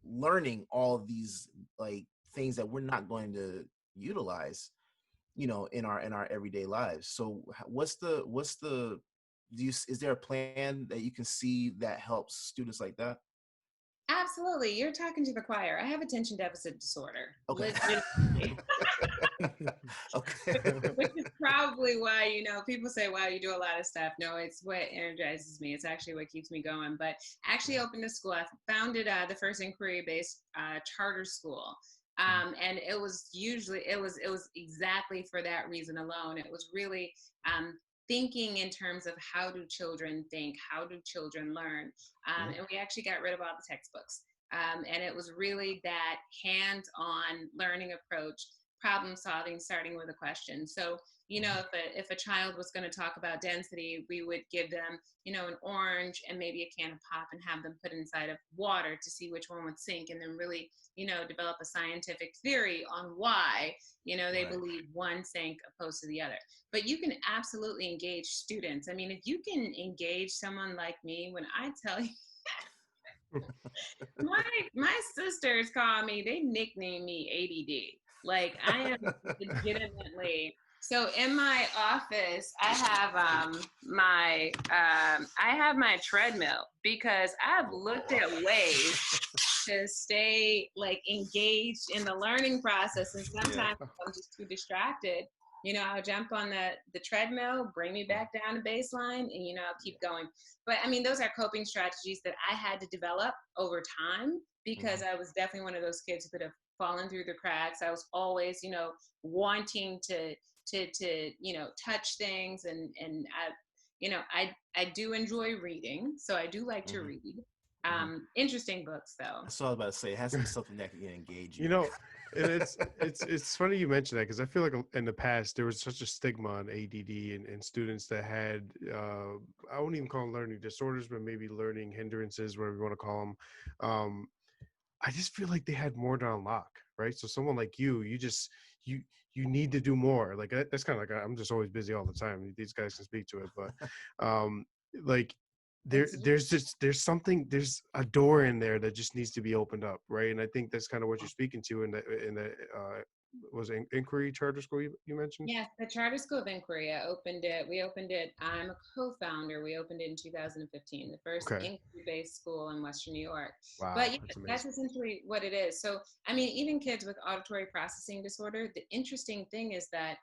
learning all of these like things that we're not going to utilize, in our everyday lives. So what's the is there a plan that you can see that helps students like that? Absolutely. You're talking to the choir. I have attention deficit disorder. Okay. Legitimately. Okay. Which is probably why, people say, wow, you do a lot of stuff. No, it's what energizes me. It's actually what keeps me going. But actually opened a school. I founded the first inquiry-based charter school. And it was exactly for that reason alone. It was really thinking in terms of how do children think, how do children learn. And we actually got rid of all the textbooks. And it was really that hands-on learning approach, problem solving, starting with a question. So, if a child was going to talk about density, we would give them, an orange and maybe a can of pop and have them put inside of water to see which one would sink, and then really, develop a scientific theory on why, they Right. believe one sank opposed to the other. But you can absolutely engage students. I mean, if you can engage someone like me, when I tell you, my sisters call me, they nickname me ADD. Like I am legitimately. So in my office, I have my treadmill because I've looked at ways to stay like engaged in the learning process, and sometimes I'm just too distracted. I'll jump on the treadmill, bring me back down to baseline, and I'll keep going. But I mean, those are coping strategies that I had to develop over time because I was definitely one of those kids who could have fallen through the cracks. I was always, wanting to touch things, and I do enjoy reading, so I do like to read. Interesting books though. That's what I was about to say. It has to be something that can engage you. And it's funny you mention that because I feel like in the past there was such a stigma on ADD and students that had I won't even call them learning disorders, but maybe learning hindrances, whatever you want to call them. I just feel like they had more to unlock, right? So someone like you just you need to do more. Like that's kind of like I'm just always busy all the time. These guys can speak to it, but like there's a door in there that just needs to be opened up, right? And I think that's kind of what you're speaking to in the was it Inquiry Charter School you mentioned? Yes, the Charter School of Inquiry. I opened it. We opened it. I'm a co-founder. We opened it in 2015, the first Okay. inquiry-based school in Western New York. Wow, But yeah, that's that's amazing. essentially what it is. So, I mean, even kids with auditory processing disorder, the interesting thing is that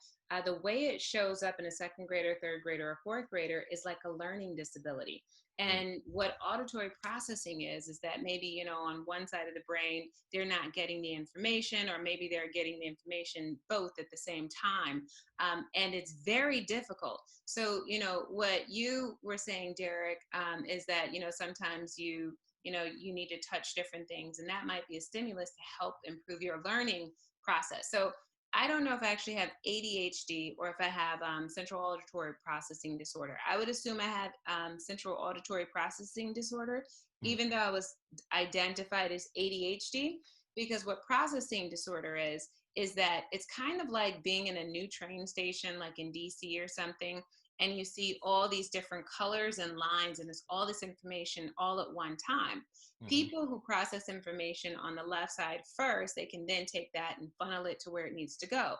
the way it shows up in a second grader, third grader, or fourth grader is like a learning disability. And what auditory processing is that maybe, you know, on one side of the brain, they're not getting the information, or maybe they're getting the information both at the same time. And it's very difficult. So, you know, what you were saying, Derrick, is that, you know, sometimes you know, you need to touch different things, and that might be a stimulus to help improve your learning process. So I don't know if I actually have ADHD or if I have central auditory processing disorder. I would assume I have central auditory processing disorder, even though I was identified as ADHD, because what processing disorder is that it's kind of like being in a new train station, like in DC or something, and you see all these different colors and lines, and it's all this information all at one time. People who process information on the left side first, they can then take that and funnel it to where it needs to go.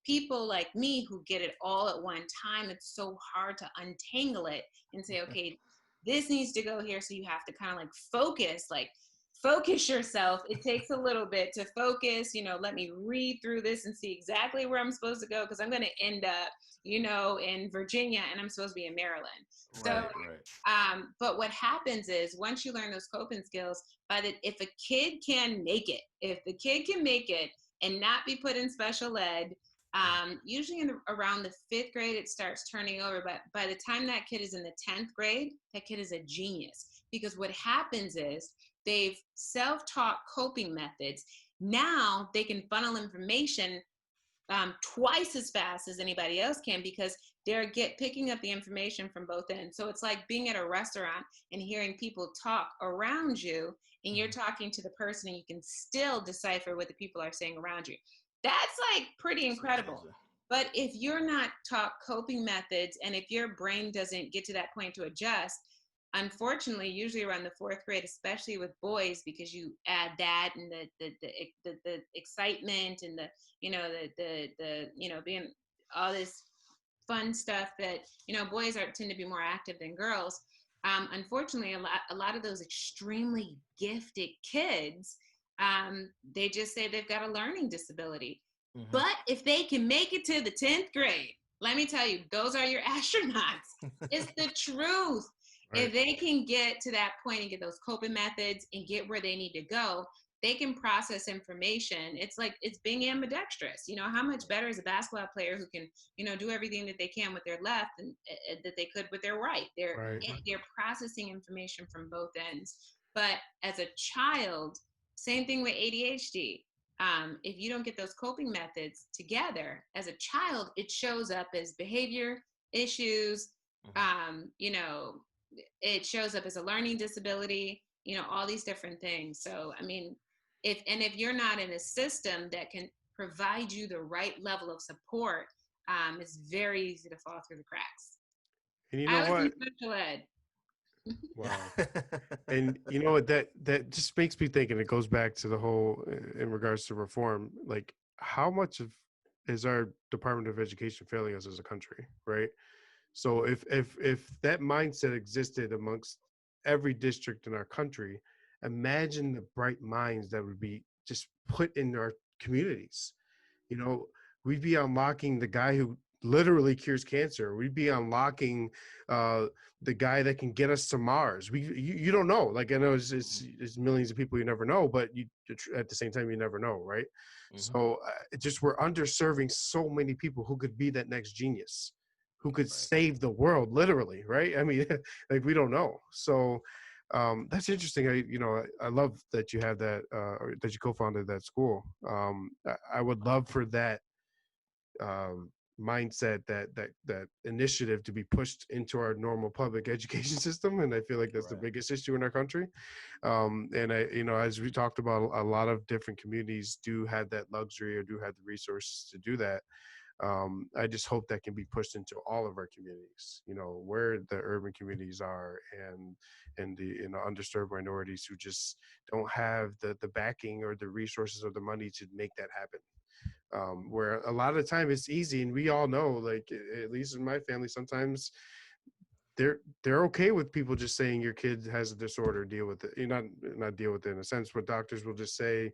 People like me who get it all at one time, it's so hard to untangle it and say, okay, this needs to go here. So you have to kind of like focus yourself. It takes a little bit to focus, you know, let me read through this and see exactly where I'm supposed to go, because I'm going to end up, you know, in Virginia and I'm supposed to be in Maryland. So, but what happens is once you learn those coping skills, if a kid can make it, if the kid can make it and not be put in special ed, usually around the 5th grade, it starts turning over. But by the time that kid is in the 10th grade, that kid is a genius, because what happens is they've self-taught coping methods. Now they can funnel information twice as fast as anybody else can, because they're picking up the information from both ends. So it's like being at a restaurant and hearing people talk around you, and you're talking to the person and you can still decipher what the people are saying around you. That's like pretty incredible. But if you're not taught coping methods, and if your brain doesn't get to that point to adjust, unfortunately, usually around the 4th grade, especially with boys, because you add that and the excitement and the being all this fun stuff that, you know, boys tend to be more active than girls. Unfortunately, a lot of those extremely gifted kids, they just say they've got a learning disability. But if they can make it to the 10th grade, let me tell you, those are your astronauts. It's the truth. Right. If they can get to that point and get those coping methods and get where they need to go, they can process information. It's like it's being ambidextrous. You know, how much better is a basketball player who can, you know, do everything that they can with their left and that they could with their right. They're processing information from both ends. But as a child, same thing with ADHD. If you don't get those coping methods together as a child, it shows up as behavior issues. You know, it shows up as a learning disability, you know, all these different things. So, I mean, if you're not in a system that can provide you the right level of support, it's very easy to fall through the cracks. And you know what? In special ed. Wow. And you know what, that just makes me think, and it goes back to the whole in regards to reform, like how much of is our Department of Education failing us as a country, right? So if that mindset existed amongst every district in our country, imagine the bright minds that would be just put in our communities. You know, we'd be unlocking the guy who literally cures cancer. We'd be unlocking the guy that can get us to Mars. You don't know. Like, I know it's millions of people you never know, but you at the same time you never know, right? So just we're underserving so many people who could be that next genius, who could save the world, literally, right? I mean, like we don't know. So that's interesting. I love that you have that, or that you co-founded that school. I would love for that mindset, that initiative to be pushed into our normal public education system. And I feel like that's the biggest issue in our country. And as we talked about, a lot of different communities do have that luxury or do have the resources to do that. I just hope that can be pushed into all of our communities, where the urban communities are, and the undisturbed minorities who just don't have the backing or the resources or the money to make that happen. Where a lot of the time it's easy, and we all know, like, at least in my family, sometimes they're okay with people just saying your kid has a disorder, deal with it. Not deal with it in a sense, but doctors will just say,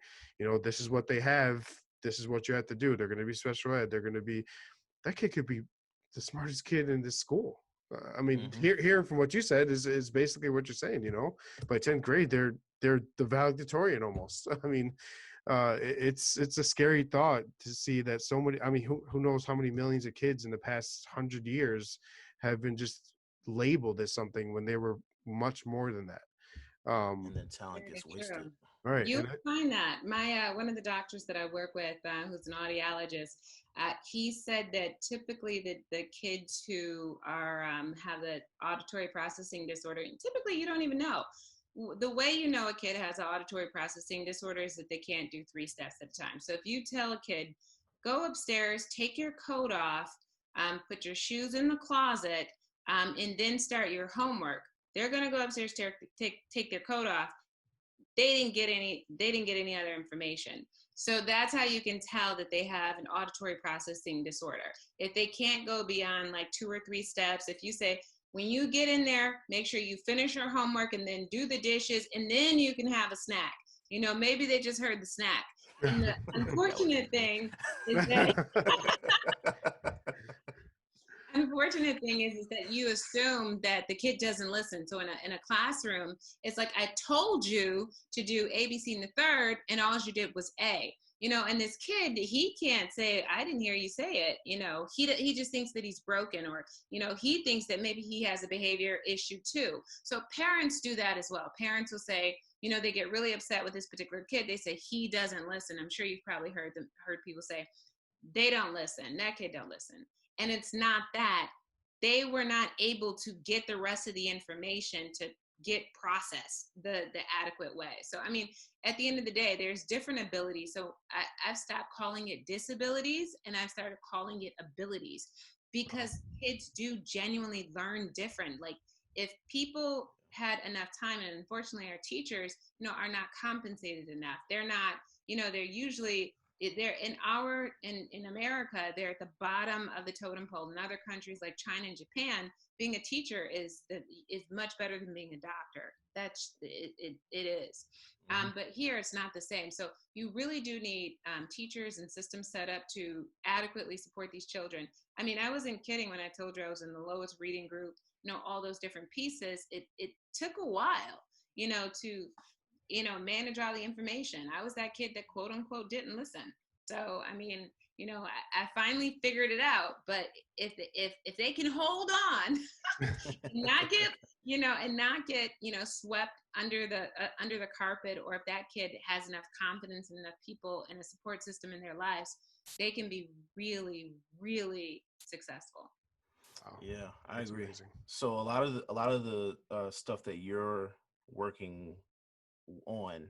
this is what they have, this is what you have to do. They're going to be special ed. They're going to be, that kid could be the smartest kid in this school. I mean, hearing from what you said is basically what you're saying. By 10th grade, they're the valedictorian almost. I mean, it's a scary thought to see that so many. I mean, who knows how many millions of kids in the past 100 years have been just labeled as something when they were much more than that. And then talent gets wasted. Right. You find that my one of the doctors that I work with, who's an audiologist, he said that typically the kids who are have the auditory processing disorder, typically you don't even know. The way you know a kid has an auditory processing disorder is that they can't do 3 steps at a time. So if you tell a kid, go upstairs, take your coat off, put your shoes in the closet, and then start your homework, they're going to go upstairs, take their coat off. They didn't get any other information. So that's how you can tell that they have an auditory processing disorder. If they can't go beyond like 2 or 3 steps, if you say, when you get in there, make sure you finish your homework and then do the dishes, and then you can have a snack. Maybe they just heard the snack. And the unfortunate thing is that unfortunate thing is that you assume that the kid doesn't listen. So in a classroom, it's like, I told you to do ABC in the third, and all you did was A. And this kid, he can't say, I didn't hear you say it. He just thinks that he's broken, or, he thinks that maybe he has a behavior issue too. So parents do that as well. Parents will say, they get really upset with this particular kid. They say, he doesn't listen. I'm sure you've probably heard people say, they don't listen. That kid don't listen. And it's not that. They were not able to get the rest of the information to get processed the adequate way. So, I mean, at the end of the day, there's different abilities. So I've stopped calling it disabilities, and I've started calling it abilities, because kids do genuinely learn different. Like, if people had enough time, and unfortunately our teachers, are not compensated enough. They're not, they're usually, they're in America, they're at the bottom of the totem pole. In other countries like China and Japan, being a teacher is much better than being a doctor. It is. But here it's not the same. So you really do need teachers and systems set up to adequately support these children. I mean, I wasn't kidding when I told you I was in the lowest reading group, all those different pieces. It took a while, to manage all the information. I was that kid that quote unquote didn't listen. So, I mean, I finally figured it out. But if they can hold on and not get, swept under the carpet, or if that kid has enough confidence in enough people and a support system in their lives, they can be really, really successful. Oh, yeah, I agree. Amazing. So a lot of the stuff that you're working on,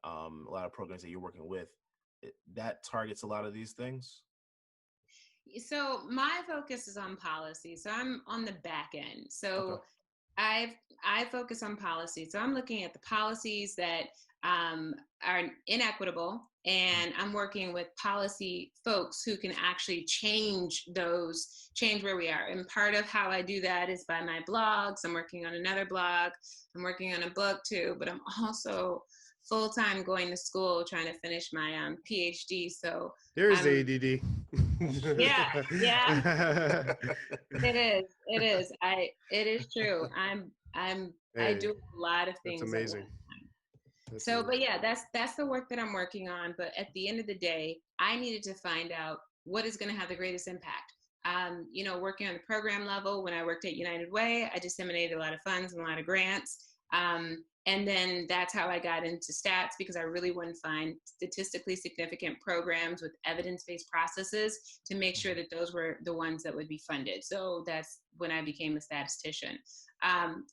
a lot of programs that you're working with, that targets a lot of these things? So my focus is on policy. So I'm on the back end. So okay. I focus on policy. So I'm looking at the policies that are inequitable, and I'm working with policy folks who can actually change where we are. And part of how I do that is by my blogs. I'm working on another blog. I'm working on a book too, but I'm also full-time going to school trying to finish my PhD. So there's ADD. yeah. It is. It is true. I do a lot of things. That's amazing. But yeah, that's the work that I'm working on. But at the end of the day, I needed to find out what is going to have the greatest impact. Working on the program level, when I worked at United Way, I disseminated a lot of funds and a lot of grants. And then that's how I got into stats, because I really wanted to find statistically significant programs with evidence-based processes to make sure that those were the ones that would be funded. So that's when I became a statistician.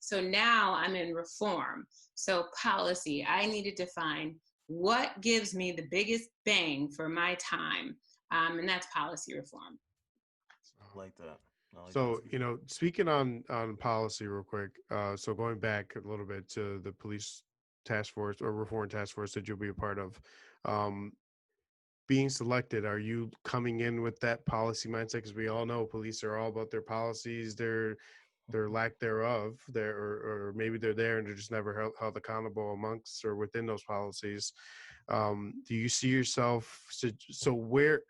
So now I'm in reform. So policy, I needed to find what gives me the biggest bang for my time. And that's policy reform. I like that. I like So, that. you know, speaking on policy real quick, so going back a little bit to the police task force or reform task force that you'll be a part of, um, being selected, are you coming in with that policy mindset? Because we all know police are all about their policies, their lack thereof, or maybe they're there and they're just never held accountable amongst or within those policies. Do you see yourself? So where?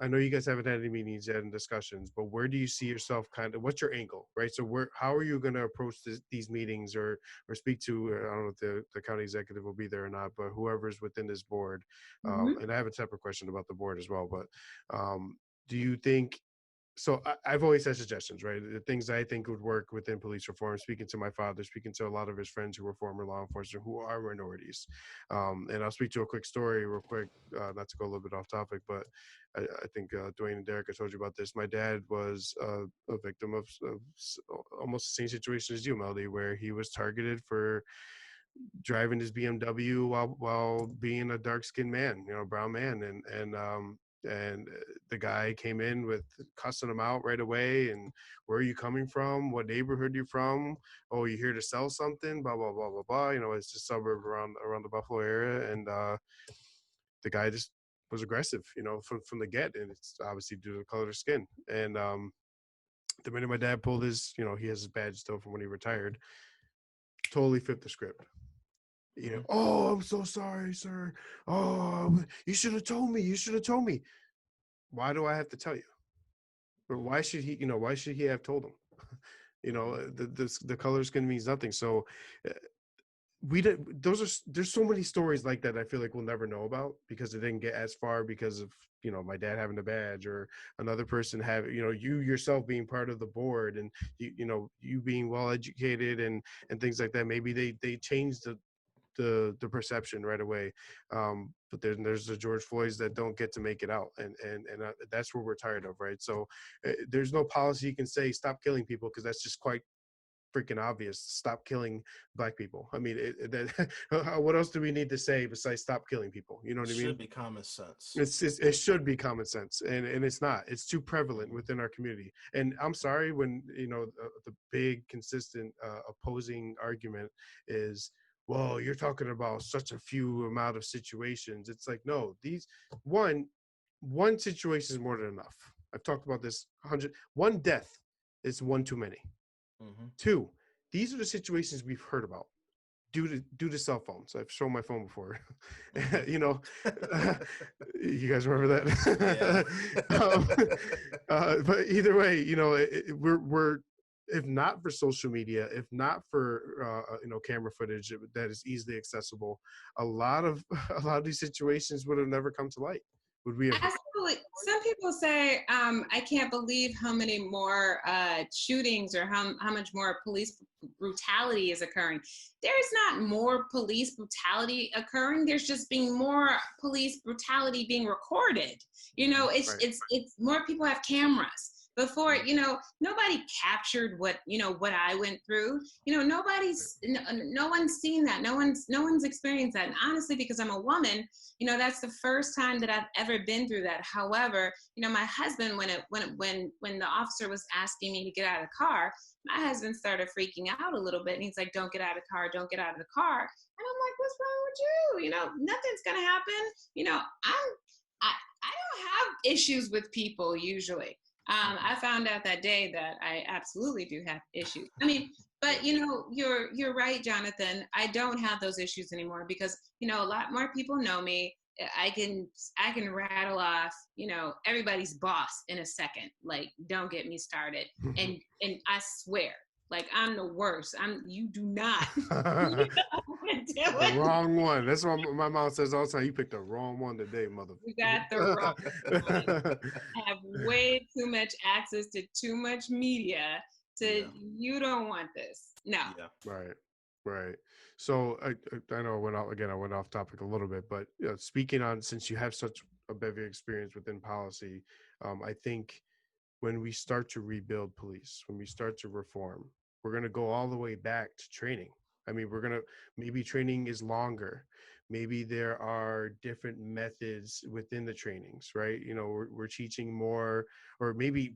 I know you guys haven't had any meetings yet and discussions, but where do you see yourself? Kind of, what's your angle, right? So where? How are you going to approach these meetings, or speak to? I don't know if the county executive will be there or not, but whoever's within this board. Mhm. And I have a separate question about the board as well. But do you think? So I've always had suggestions, right? The things I think would work within police reform, speaking to my father, speaking to a lot of his friends who were former law enforcement, who are minorities. And I'll speak to a quick story real quick, not to go a little bit off topic, but I think Dwayne and Derrick, I told you about this. My dad was a victim of almost the same situation as you, Melodie, where he was targeted for driving his BMW while being a dark skinned man, you know, brown man, and the guy came in with cussing him out right away. And where are you coming from? What neighborhood you from? Oh, you here to sell something? Blah blah blah blah blah. You know, it's a suburb around the Buffalo area, and the guy just was aggressive, you know, from the get, and it's obviously due to the color of their skin. And the minute my dad pulled his, you know, he has his badge still from when he retired, totally flipped the script. You know, oh, I'm so sorry, sir. Oh, you should have told me. You should have told me. Why do I have to tell you? Or why should he? You know, why should he have told him? You know, the color skin means nothing. So uh, we did. There's so many stories like that. I feel like we'll never know about because it didn't get as far because of, you know, my dad having a badge or another person having, you know, you yourself being part of the board, and you know, you being well educated and things like that. Maybe they changed the perception right away. But then there's the George Floyds that don't get to make it out, and that's what we're tired of, right? So there's no policy you can say stop killing people, because that's just quite freaking obvious. Stop killing black people. I mean, what else do we need to say besides stop killing people? You know what I mean? Should be common sense. It should be common sense, and it's not. It's too prevalent within our community. And I'm sorry when, you know, the big consistent opposing argument is, well, you're talking about such a few amount of situations. It's like, no, these one one situation is more than enough. I've talked about this 100. One death is one too many. Mm-hmm. Two, these are the situations we've heard about due to cell phones. I've shown my phone before. Mm-hmm. You know, you guys remember that? Yeah. But either way, you know, we're if not for social media, if not for you know, camera footage that is easily accessible, a lot of a lot of these situations would have never come to light. Would we have heard? Absolutely. Some people say, I can't believe how many more shootings or how much more police brutality is occurring. There's not more police brutality occurring. There's just being more police brutality being recorded. You know, Right. it's more people have cameras. Before, you know, nobody captured what, you know, what I went through. You know, no one's seen that. No one's experienced that. And honestly, because I'm a woman, you know, that's the first time that I've ever been through that. However, you know, my husband, when the officer was asking me to get out of the car, my husband started freaking out a little bit, and he's like, "Don't get out of the car! Don't get out of the car!" And I'm like, "What's wrong with you? You know, nothing's gonna happen. You know, I don't have issues with people usually." I found out that day that I absolutely do have issues. I mean, but you know, you're right, Jonathan. I don't have those issues anymore because, you know, a lot more people know me. I can rattle off, you know, everybody's boss in a second. Like, don't get me started. And I swear, like, I'm the worst. You do not. You don't want to do The it. wrong one. That's what my mom says all the time. You picked the wrong one today, mother. You got the wrong one. Have way too much access to too much media Yeah. you don't want this. No. Yeah. Right. So I know I went off topic a little bit, but speaking on, since you have such a bevy experience within policy, I think when we start to rebuild police, when we start to reform, we're going to go all the way back to training. I mean, maybe training is longer. Maybe there are different methods within the trainings, right? You know, we're teaching more, or maybe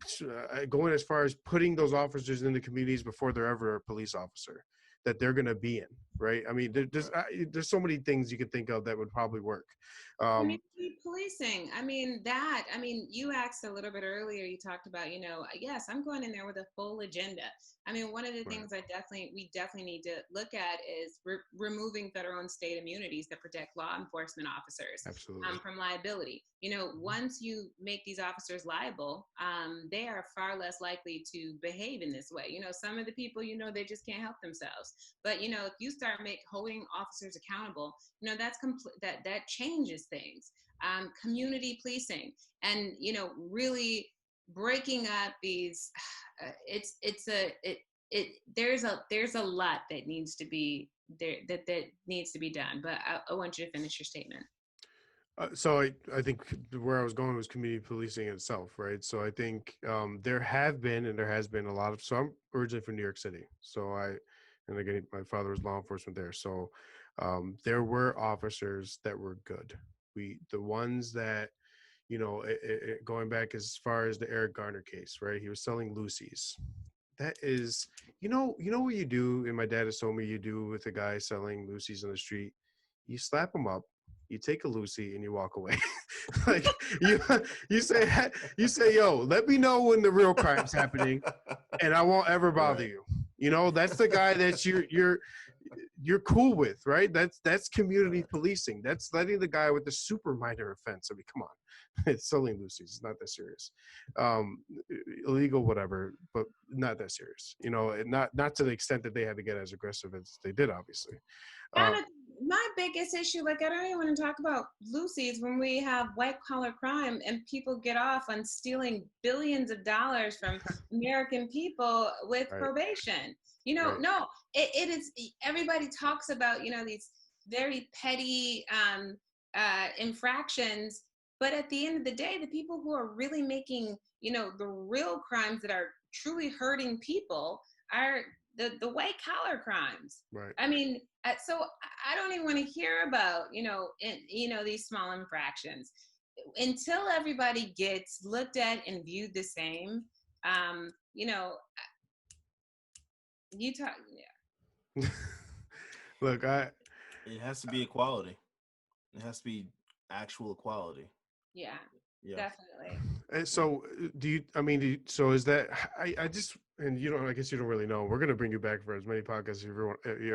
going as far as putting those officers in the communities before they're ever a police officer that they're going to be in, right? I mean, there's so many things you could think of that would probably work. Community policing. I mean, you asked a little bit earlier, you talked about, yes, I'm going in there with a full agenda. I mean, one of the things we definitely need to look at is removing federal and state immunities that protect law enforcement officers from liability. Once you make these officers liable, they are far less likely to behave in this way. Some of the people, they just can't help themselves. But, if you start holding officers accountable, that changes things. Community policing, and really breaking up these. There's a lot that needs to be there that needs to be done. But I want you to finish your statement. So I think where I was going was community policing itself, right? So I think there has been a lot of. So I'm originally from New York City, and again, my father was law enforcement there. So there were officers that were good. The ones that, going back as far as the Eric Garner case, right? He was selling Lucy's. That is, what you do, and my dad has told me you do with a guy selling Lucy's on the street. You slap him up, you take a Lucy, and you walk away. Like you say, yo, let me know when the real crime's happening, and I won't ever bother you. That's the guy that you're cool with, right? That's community policing. That's letting the guy with the super minor offense. I mean, come on. It's selling Lucy's. It's not that serious. Illegal, whatever, but not that serious. Not to the extent that they had to get as aggressive as they did, obviously. My biggest issue, I don't even want to talk about Lucy's when we have white collar crime and people get off on stealing billions of dollars from American people with probation. No, it is. Everybody talks about, these very petty infractions. But at the end of the day, the people who are really making, the real crimes that are truly hurting people are the white collar crimes. Right. I mean, so I don't even want to hear about, these small infractions until everybody gets looked at and viewed the same. You talk, yeah. Look, it has to be equality. It has to be actual equality. Yeah. Definitely. And so so is that, I just, and I guess you don't really know, we're going to bring you back for as many podcasts you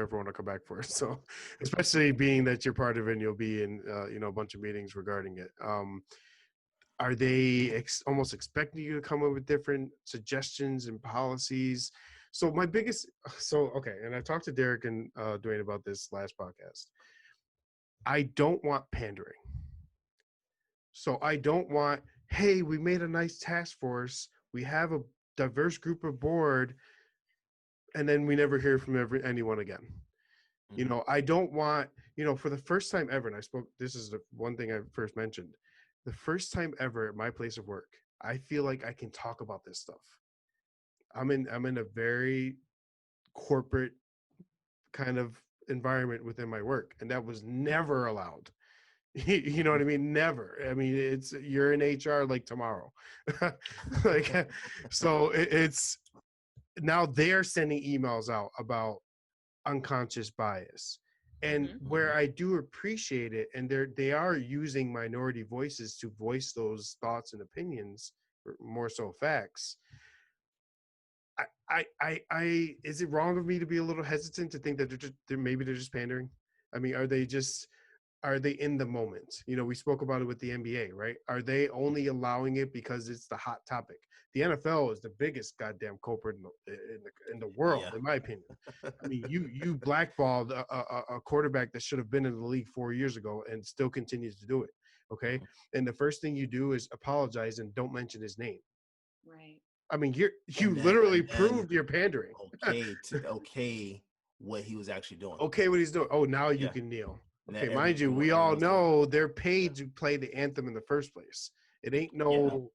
ever want to come back for. So especially being that you're part of it and you'll be in, a bunch of meetings regarding it. Are they almost expecting you to come up with different suggestions and policies? So okay. And I talked to Derrick and Dwayne about this last podcast. I don't want pandering. So I don't want, hey, we made a nice task force. We have a diverse group of board, and then we never hear from anyone again. Mm-hmm. I don't want, for the first time ever, and this is the one thing I first mentioned, the first time ever at my place of work, I feel like I can talk about this stuff. I'm in a very corporate kind of environment within my work, and that was never allowed. You know what I mean? Never. I mean, you're in HR like tomorrow. So it's now they're sending emails out about unconscious bias. And where I do appreciate it, and they are using minority voices to voice those thoughts and opinions, or more so facts. I is it wrong of me to be a little hesitant to think that they're just pandering? I mean, are they in the moment? We spoke about it with the NBA, right? Are they only allowing it because it's the hot topic? The NFL is the biggest goddamn culprit in the world, in my opinion. I mean, you blackballed a quarterback that should have been in the league 4 years ago and still continues to do it, okay? And the first thing you do is apologize and don't mention his name. Right. I mean, you literally proved you're pandering. Okay, what he was actually doing. Okay, what he's doing. Oh, now you can kneel. Okay, mind you, we all know they're paid to play the anthem in the first place. It ain't no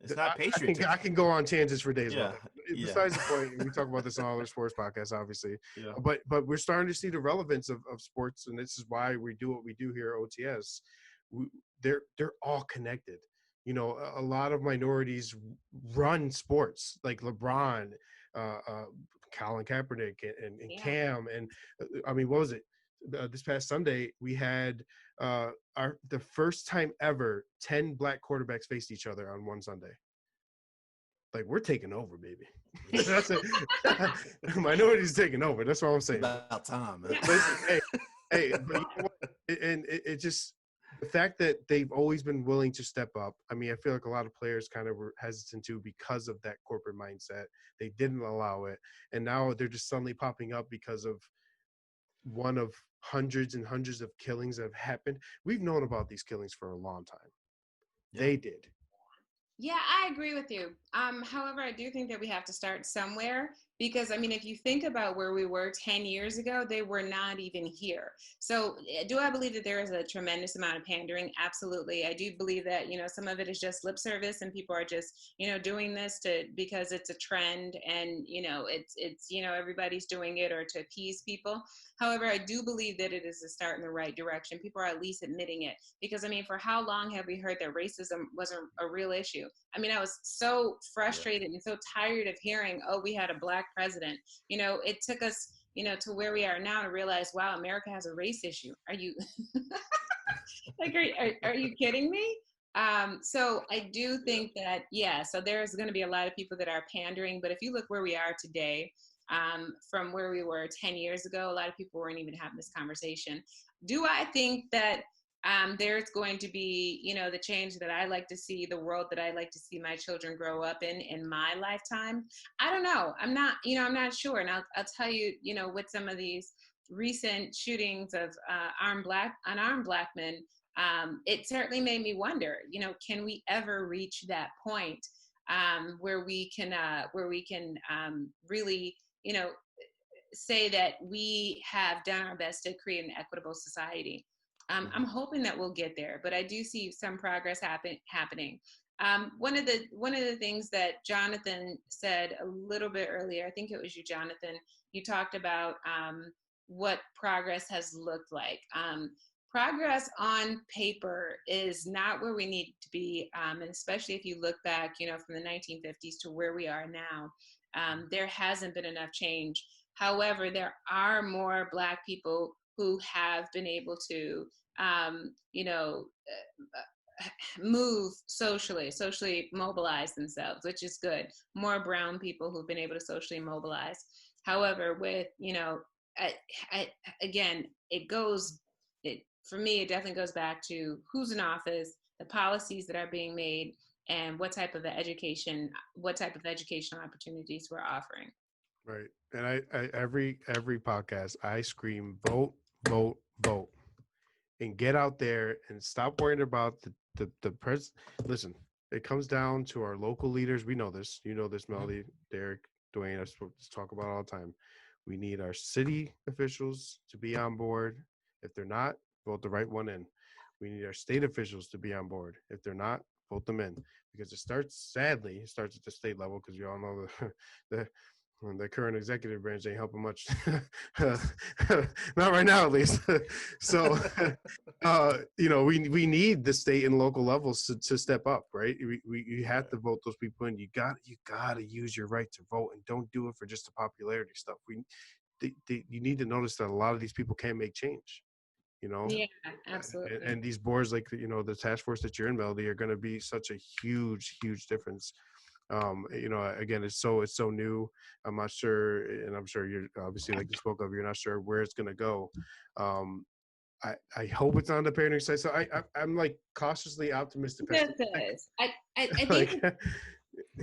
It's not I patriotism. can go on tangents for days about Yeah. it. Besides the point, we talk about this on all other sports podcasts, obviously. Yeah. But we're starting to see the relevance of sports, and this is why we do what we do here at OTS. They're all connected. You know, a lot of minorities run sports, like LeBron, Colin Kaepernick, and Cam, and I mean, what was it? This past Sunday, we had the first time ever 10 black quarterbacks faced each other on one Sunday. Like, we're taking over, baby. That's it. Minorities taking over. That's what I'm saying. About time, man. Listen, hey, but you know what? And it just, the fact that they've always been willing to step up. I mean, I feel like a lot of players kind of were hesitant to because of that corporate mindset. They didn't allow it. And now they're just suddenly popping up because of one of hundreds and hundreds of killings that have happened. We've known about these killings for a long time. Yeah. They did. Yeah, I agree with you. However, I do think that we have to start somewhere because, I mean, if you think about where we were 10 years ago, they were not even here. So do I believe that there is a tremendous amount of pandering? Absolutely. I do believe that, you know, some of it is just lip service and people are just, you know, doing this because it's a trend and, you know, it's, you know, everybody's doing it or to appease people. However, I do believe that it is a start in the right direction. People are at least admitting it because, I mean, for how long have we heard that racism wasn't a real issue? I mean, I was so frustrated and so tired of hearing, oh, we had a black president. You know, it took us, you know, to where we are now to realize, wow, America has a race issue. Are you like, are you kidding me? So I do think that, yeah, so there's going to be a lot of people that are pandering. But if you look where we are today, from where we were 10 years ago, a lot of people weren't even having this conversation. Do I think that there's going to be, you know, the change that I like to see, the world that I like to see my children grow up in my lifetime? I don't know. I'm not sure. And I'll tell you, you know, with some of these recent shootings of unarmed black men, it certainly made me wonder, you know, can we ever reach that point where we can really, you know, say that we have done our best to create an equitable society? I'm hoping that we'll get there, but I do see some progress happening. One of the things that Jonathan said a little bit earlier, I think it was you, Jonathan, you talked about what progress has looked like. Progress on paper is not where we need to be, and especially if you look back, you know, from the 1950s to where we are now, there hasn't been enough change. However, there are more Black people who have been able to, you know, move socially mobilize themselves, which is good. More brown people who've been able to socially mobilize. However, with, you know, again, for me, it definitely goes back to who's in office, the policies that are being made, and what type of educational opportunities we're offering. Right. And I every podcast I scream vote, vote, vote. And get out there and stop worrying about the pres. Listen, it comes down to our local leaders. We know this. You know this, Melodie, Derrick, Dwayne. I talk about all the time. We need our city officials to be on board. If they're not, vote the right one in. We need our state officials to be on board. If they're not, vote them in. Because it starts at the state level, because we all know the current executive branch ain't helping much. Not right now, at least. So, you know, we need the state and local levels to step up, right? You have to vote those people in. You got to use your right to vote, and don't do it for just the popularity stuff. You need to notice that a lot of these people can't make change. You know? Yeah, absolutely. And these boards, like, you know, the task force that you're in, Melodie, are going to be such a huge difference. You know, again, it's so new. I'm not sure, and I'm sure you're obviously, like you spoke of, you're not sure where it's going to go. I hope it's on the parenting side. So I'm like cautiously optimistic. This is. I think.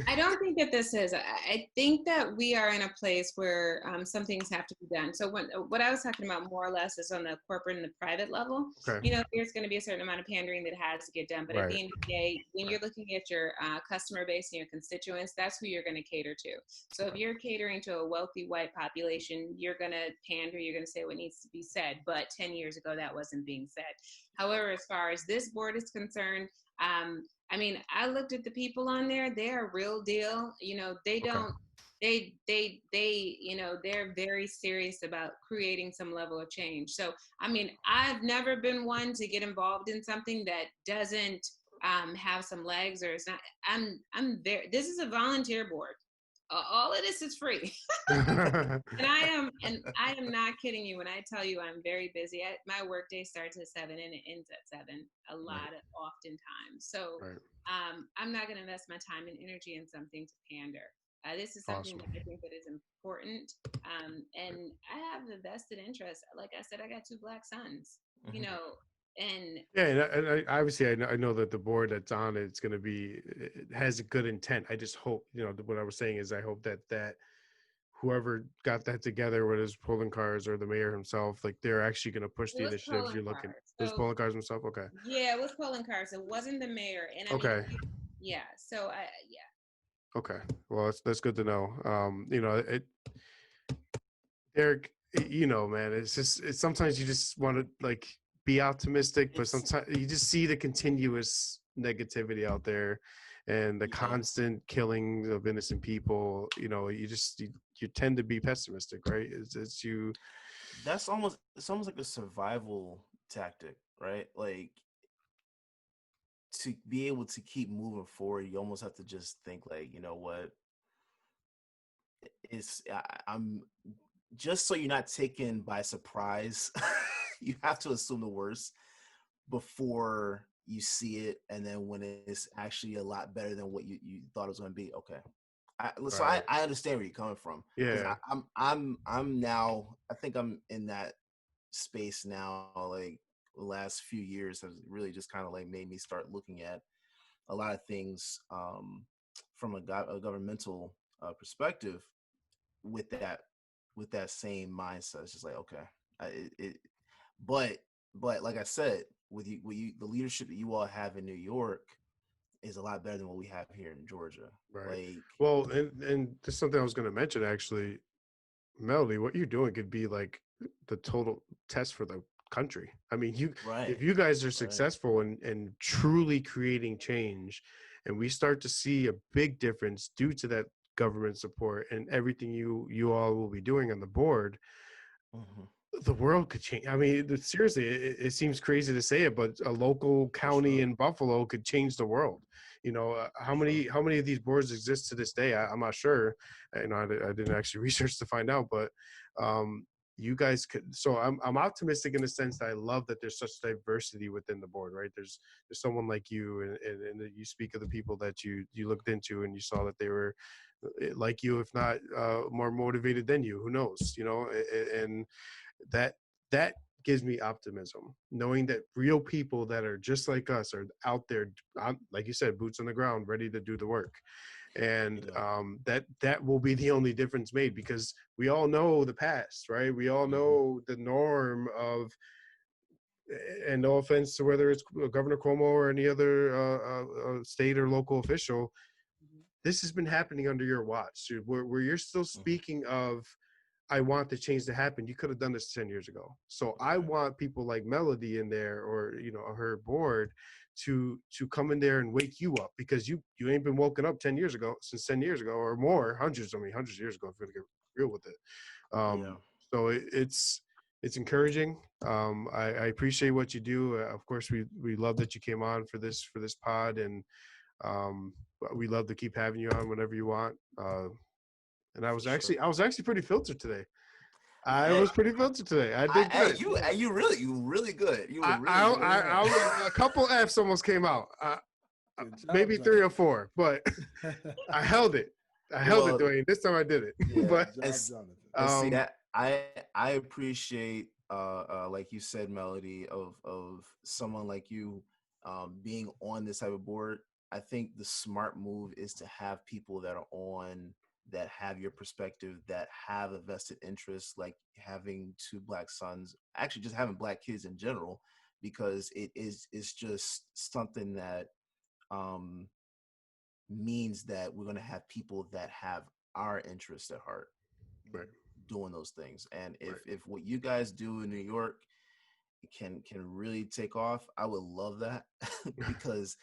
I don't think that this is. I think that we are in a place where some things have to be done. So what I was talking about more or less is on the corporate and the private level. Okay. You know, there's going to be a certain amount of pandering that has to get done. But at the end of the day, when you're looking at your customer base and your constituents, that's who you're going to cater to. So if you're catering to a wealthy white population, you're going to pander, you're going to say what needs to be said. But 10 years ago, that wasn't being said. However, as far as this board is concerned, I mean, I looked at the people on there; they're a real deal. You know, they Okay. don't. You know, they're very serious about creating some level of change. So, I mean, I've never been one to get involved in something that doesn't have some legs, or it's not. I'm very. This is a volunteer board. All of this is free. And I am not kidding you when I tell you I'm very busy. My workday starts at 7 and it ends at 7 a lot of oftentimes. So Right. I'm not going to invest my time and energy in something to pander. This is something Awesome. that I think that is important, and I have a vested interest. Like I said, I got 2 Black sons, you know, and Yeah, and obviously I know that the board that's on it's going to be, it has a good intent. I just hope, you know, what I was saying is I hope that whoever got that together, whether it's polling cars or the mayor himself, like they're actually going to push it the was initiatives polling you're looking. cars. It was So polling cars himself. Okay. yeah, it was polling cars. It wasn't the mayor, and I mean, Okay. yeah. So I yeah. Okay. Well, that's good to know. You know, Derrick, you know, man, it's sometimes you just want to like be optimistic, but It's sometimes you just see the continuous negativity out there and the yeah. constant killing of innocent people. You know, you tend to be pessimistic, right? It's you. It's almost like a survival tactic, right? Like to be able to keep moving forward, you almost have to just think like, you know what, I'm just so you're not taken by surprise. You have to assume the worst before you see it, and then when it's actually a lot better than what you thought it was going to be. Okay, so Right. I understand where you're coming from, because Yeah. I'm now, I think I'm in that space now. Like the last few years has really just kind of like made me start looking at a lot of things from a governmental perspective with that same mindset. It's just like, okay, it but like I said, with you, the leadership that you all have in New York is a lot better than what we have here in Georgia. Right. Like, Well, and there's something I was going to mention actually. Melody, what you're doing could be like the total test for the country. I mean, if right, you guys are right, successful in truly creating change, and we start to see a big difference due to that government support and everything you all will be doing on the board, hmm the world could change. I mean, seriously, it seems crazy to say it, but a local for county sure, in Buffalo could change the world. You know, for sure. how many of these boards exist to this day? I'm not sure. You know, I didn't actually research to find out, but you guys could. So I'm optimistic in the sense that I love that there's such diversity within the board. Right? There's someone like you, and you speak of the people that you looked into, and you saw that they were like you, if not more motivated than you. Who knows? You know, and that that gives me optimism, knowing that real people that are just like us are out there, like you said, boots on the ground, ready to do the work. And Yeah. that will be the only difference made, because we all know the past, right? We all hmm know the norm of, and no offense to whether it's Governor Cuomo or any other state or local official, this has been happening under your watch, where you're still hmm speaking of, I want the change to happen. You could have done this 10 years ago. So I Right. want people like Melody in there, or, you know, her board to come in there and wake you up, because you ain't been woken up 10 years ago, since 10 years ago or more, hundreds of years ago, if we're going to get real with it. Yeah. So it's encouraging. I appreciate what you do. Of course, we love that you came on for this pod, and um, we love to keep having you on whenever you want. And For sure. I was actually pretty filtered today. I Hey, was pretty filtered today. I did good. you really good. You were I really I good. I, I was, a couple Fs almost came out. Good job, Maybe 3 or Jonathan. 4, but I held it. I held it, Well, Dwayne. This time I did it. yeah, But Good job, and Jonathan. see, um, I appreciate like you said, Melody, of someone like you being on this type of board. I think the smart move is to have people that are on, that have your perspective, that have a vested interest, like having 2 Black sons, actually just having Black kids in general, because it's just something that um means that we're going to have people that have our interests at heart right, doing those things. And right. if what you guys do in New York can really take off, I would love that. Because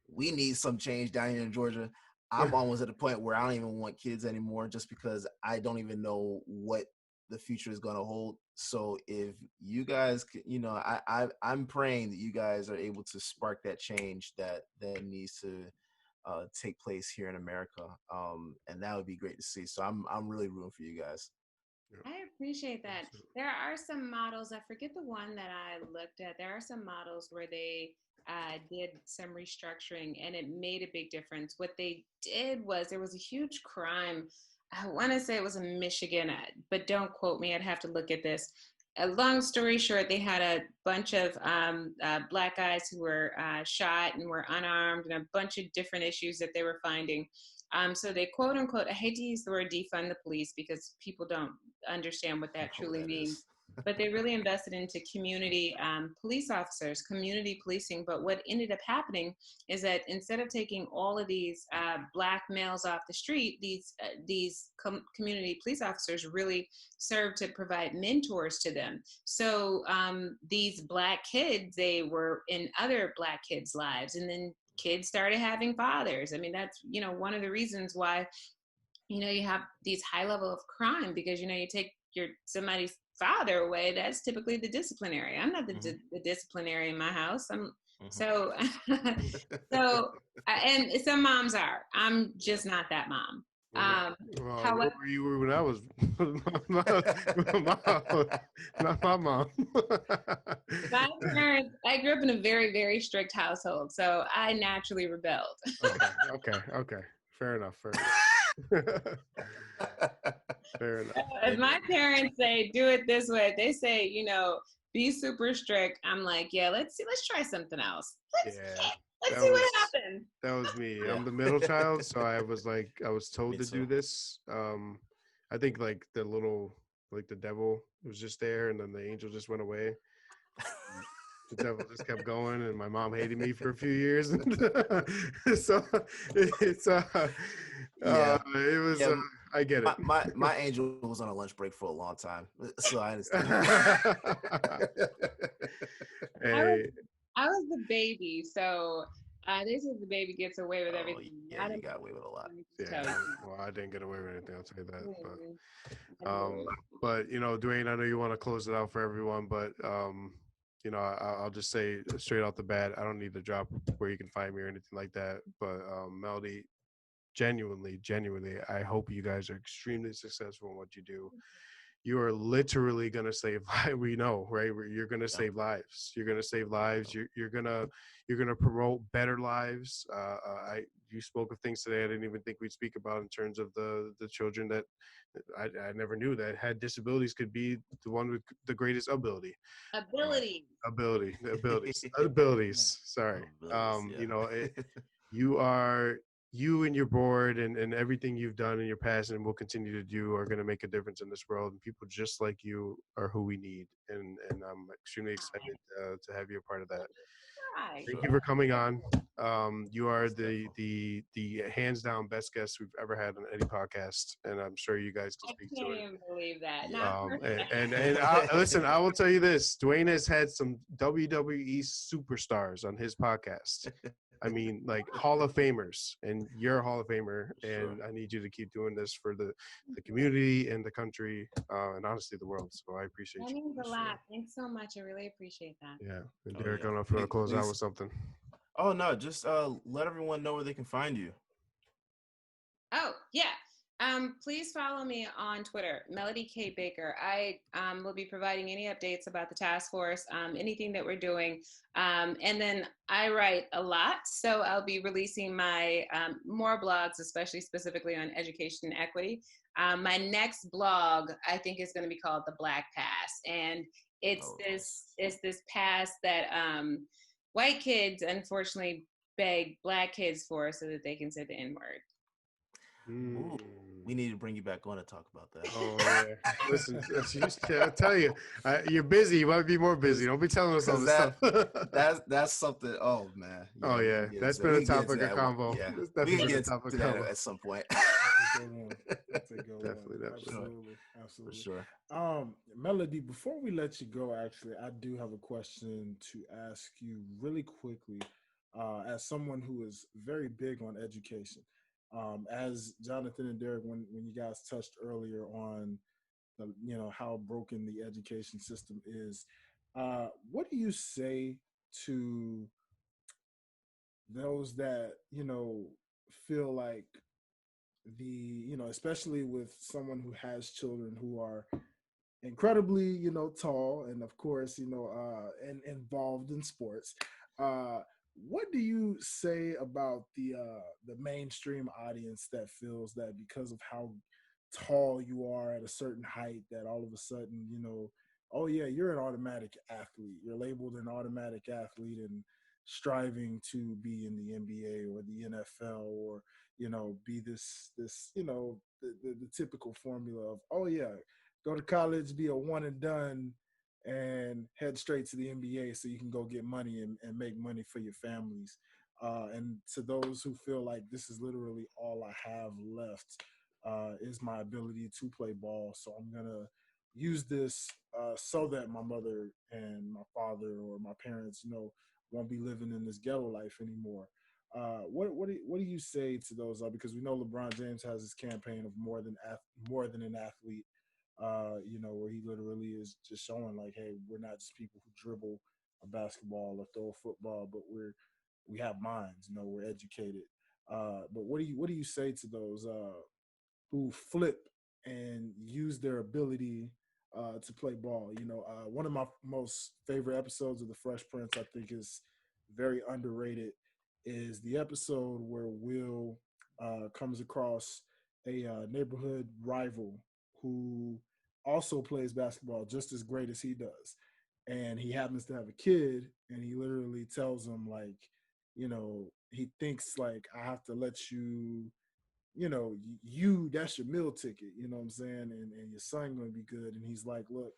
we need some change down here in Georgia. I'm almost at the point where I don't even want kids anymore, just because I don't even know what the future is going to hold. So if you guys, I'm praying that you guys are able to spark that change that needs to take place here in America, and that would be great to see. So I'm really rooting for you guys. I appreciate that. There are some models, I forget the one that I looked at. There are some models where they did some restructuring and it made a big difference. What they did was there was a huge crime. I want to say it was in Michigan, but don't quote me. I'd have to look at this. A long story short, they had a bunch of Black guys who were shot and were unarmed, and a bunch of different issues that they were finding. So they quote unquote, I hate to use the word defund the police because people don't understand what that truly means, but they really invested into community police officers, community policing. But what ended up happening is that instead of taking all of these Black males off the street, these community police officers really served to provide mentors to them. So these Black kids, they were in other Black kids' lives, and then kids started having fathers. I mean, that's, one of the reasons why, you have these high level of crime, because, you take somebody's father away. That's typically the disciplinary. I'm not the disciplinary in my house. So, and some moms are. I'm just not that mom. Where were you when I was not my mom? My parents, I grew up in a very, very strict household, so I naturally rebelled. Okay. Fair enough. Fair enough. If my parents say do it this way, they say, be super strict. I'm like, yeah, let's try something else. Let's see what happens. That was me. Yeah. I'm the middle child, so I was told to do this. I think the devil was just there, and then the angel just went away. The devil just kept going, and my mom hated me for a few years. So it's it was. I get it. My angel was on a lunch break for a long time, so I understand. Hey. I was the baby, so they said the baby gets away with everything. Yeah, you got away with a lot. Yeah, well, I didn't get away with anything. I'll tell you that. But Dwayne, I know you want to close it out for everyone, but I'll just say straight off the bat, I don't need to drop where you can find me or anything like that. But Melodie, genuinely, I hope you guys are extremely successful in what you do. You are literally going to save lives. We know, right? You're going to save lives. You're going to save lives. You're going to promote better lives. You spoke of things today I didn't even think we'd speak about in terms of the children that I never knew that had disabilities could be the one with the greatest ability. Abilities. Sorry. You and your board and everything you've done in your past and will continue to do are going to make a difference in this world. And people just like you are who we need. And I'm extremely excited to have you a part of that. Thank you for coming on. You are the hands down best guest we've ever had on any podcast, and I'm sure you guys can speak to it. I can't even believe that. Listen, I will tell you this: Dwayne has had some WWE superstars on his podcast. I mean, like Hall of Famers, and you're a Hall of Famer, and I need you to keep doing this for the community and the country, and honestly, the world. So I appreciate you. That means a lot. Thanks so much. I really appreciate that. Yeah. And Derrick, I don't know if you want to close out with something. Oh, no, just let everyone know where they can find you. Oh, yeah. Please follow me on Twitter, Melodie K. Baker. I will be providing any updates about the task force, anything that we're doing. And then I write a lot, so I'll be releasing my more blogs, especially specifically on education and equity. My next blog, I think, is going to be called The Black Pass. And it's this pass that white kids, unfortunately, beg Black kids for so that they can say the N-word. Ooh, we need to bring you back on to talk about that. Oh yeah, listen, I'll tell you, you're busy. You might be more busy. Don't be telling us all this stuff. That's something. Oh man. Oh yeah, that's been a topic of convo. Yeah, we can get to that at some point. Definitely. Absolutely. For sure. Melodie, before we let you go, actually, I do have a question to ask you really quickly. as someone who is very big on education. As Jonathan and Derrick, when you guys touched earlier on the, how broken the education system is, what do you say to those that feel like the especially with someone who has children who are incredibly tall, and of course and involved in sports, uh what do you say about the mainstream audience that feels that because of how tall you are at a certain height, that all of a sudden, oh yeah, you're an automatic athlete, you're labeled an automatic athlete and striving to be in the NBA or the NFL, or be this the typical formula of, oh yeah, go to college, be a one and done, and head straight to the NBA so you can go get money and make money for your families. And to those who feel like this is literally all I have left, is my ability to play ball. So I'm going to use this so that my mother and my father or my parents, won't be living in this ghetto life anymore. What do you say to those? Because we know LeBron James has his campaign of more than an athlete, where he literally is just showing like, hey, we're not just people who dribble a basketball or throw a football, but we have minds, we're educated. But what do you say to those who flip and use their ability to play ball? One of my most favorite episodes of The Fresh Prince, I think, is very underrated, is the episode where Will comes across a neighborhood rival who also plays basketball just as great as he does. And he happens to have a kid, and he literally tells him, like, he thinks, like, I have to let you, that's your meal ticket, you know what I'm saying? And your son gonna be good. And he's like, look,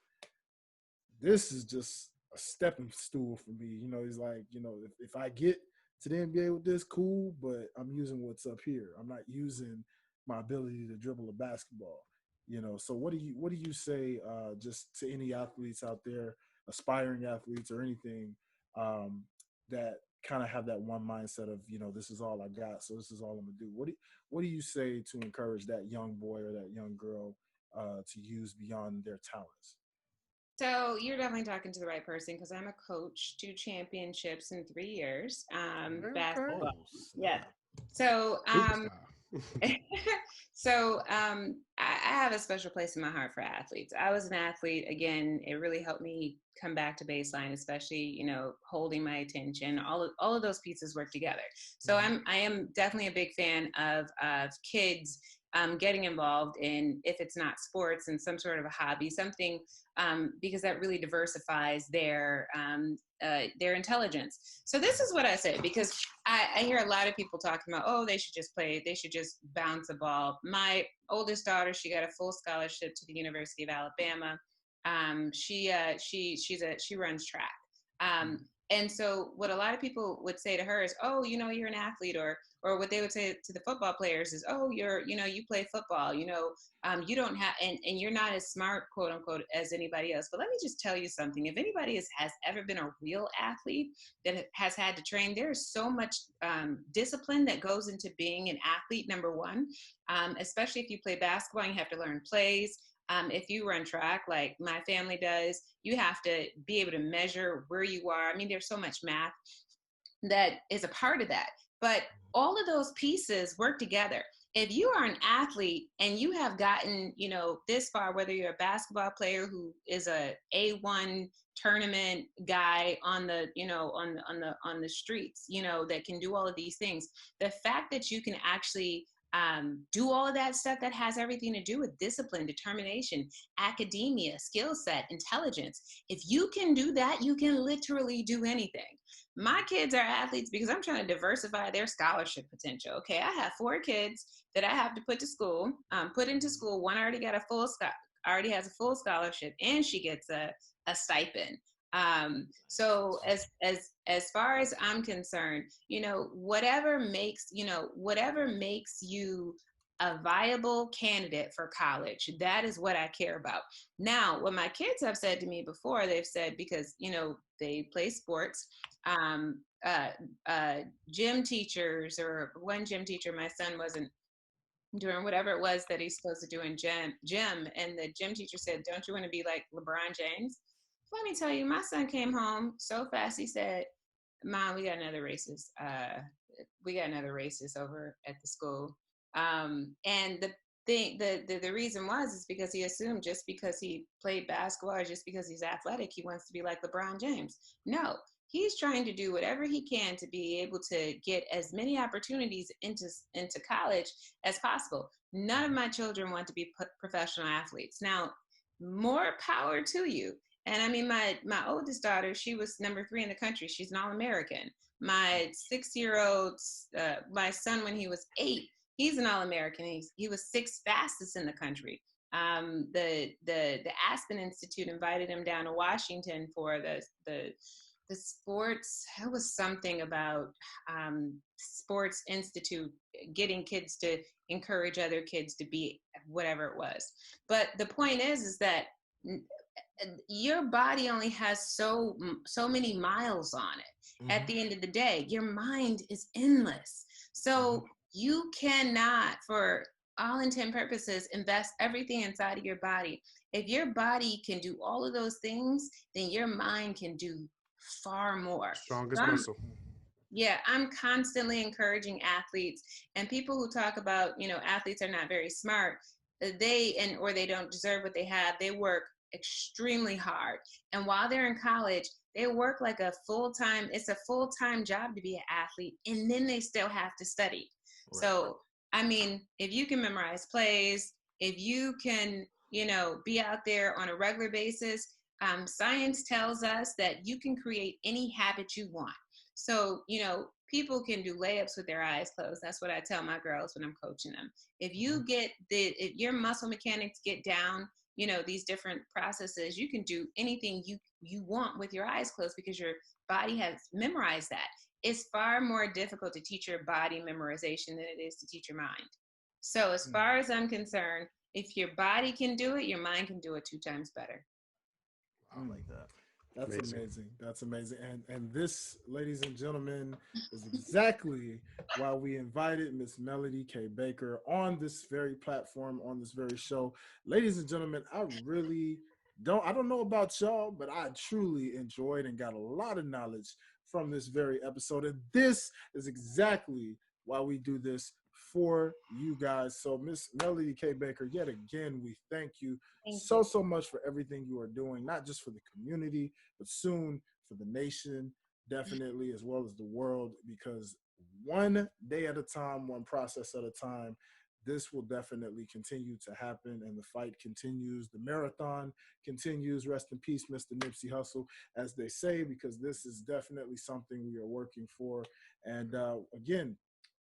this is just a stepping stool for me. He's like, if I get to the NBA with this, cool, but I'm using what's up here. I'm not using my ability to dribble a basketball. So what do you say just to any athletes out there, aspiring athletes or anything, that kind of have that one mindset of, this is all I got, so this is all I'm gonna do. What do you say to encourage that young boy or that young girl to use beyond their talents? So you're definitely talking to the right person, because I'm a coach, 2 championships in 3 years. Okay. Basketball. Oh, Yeah. snap. So Superstar. I have a special place in my heart for athletes. I was an athlete. Again, it really helped me come back to baseline, especially, holding my attention. All of those pieces work together. So Mhm. I am definitely a big fan of kids getting involved in, if it's not sports, and some sort of a hobby, something, because that really diversifies their intelligence. So this is what I say, because I hear a lot of people talking about, oh, they should just play, they should just bounce a ball. My oldest daughter, she got a full scholarship to the University of Alabama. She runs track. And so what a lot of people would say to her is, oh, you're an athlete, or what they would say to the football players is, oh, you play football, you don't have, and you're not as smart, quote unquote, as anybody else. But let me just tell you something. If anybody has ever been a real athlete that has had to train, there is so much discipline that goes into being an athlete, number one, especially if you play basketball, you have to learn plays. If you run track like my family does, you have to be able to measure where you are. I mean, there's so much math that is a part of that. But all of those pieces work together. If you are an athlete and you have gotten, this far, whether you're a basketball player who is a A1 tournament guy on the, on the streets, that can do all of these things, the fact that you can actually do all of that stuff, that has everything to do with discipline, determination, academia, skill set, intelligence. If you can do that, you can literally do anything. My kids are athletes because I'm trying to diversify their scholarship potential. Okay, I have 4 kids that I have to put into school. One already has a full scholarship, and she gets a stipend. So as far as I'm concerned, whatever makes you a viable candidate for college. That is what I care about. Now, what my kids have said to me before, they've said, because, they play sports, um, uh, gym teachers, or one gym teacher, my son wasn't doing whatever it was that he's supposed to do in gym. And the gym teacher said, don't you want to be like LeBron James? Let me tell you, my son came home so fast. He said, Mom, we got another racist. We got another racist over at the school. And the reason is because he assumed just because he played basketball or just because he's athletic, he wants to be like LeBron James. No, he's trying to do whatever he can to be able to get as many opportunities into college as possible. None of my children want to be professional athletes. Now, more power to you. And I mean, my oldest daughter, she was number 3 in the country. She's an All-American. My 6-year-old, my son, when he was 8, he's an All-American. He was 6th fastest in the country. The Aspen Institute invited him down to Washington for the sports. It was something about Sports Institute getting kids to encourage other kids to be whatever it was. But the point is that your body only has so many miles on it. At the end of the day, your mind is endless. So you cannot, for all intent purposes, invest everything inside of your body. If your body can do all of those things, then your mind can do far more. Strongest muscle. Yeah, I'm constantly encouraging athletes, and people who talk about, athletes are not very smart, or they don't deserve what they have. They work extremely hard. And while they're in college, they work like it's a full-time job to be an athlete, and then they still have to study. Right. So, I mean, if you can memorize plays, if you can, be out there on a regular basis, science tells us that you can create any habit you want. So, people can do layups with their eyes closed. That's what I tell my girls when I'm coaching them. If your muscle mechanics get down, these different processes, you can do anything you want with your eyes closed because your body has memorized that. It's far more difficult to teach your body memorization than it is to teach your mind. So as far as I'm concerned, if your body can do it, your mind can do it 2 times better. I like that. That's amazing. That's amazing. And this, ladies and gentlemen, is exactly why we invited Miss Melodie K. Baker on this very platform, on this very show. Ladies and gentlemen, I don't know about y'all, but I truly enjoyed and got a lot of knowledge from this very episode. And this is exactly why we do this for you guys. So Miss Melodie K. Baker, yet again, we thank you so much for everything you are doing, not just for the community, but soon for the nation, definitely, as well as the world, because one day at a time, one process at a time, this will definitely continue to happen, and the fight continues. The marathon continues. Rest in peace, Mr. Nipsey Hussle, as they say, because this is definitely something we are working for. And again,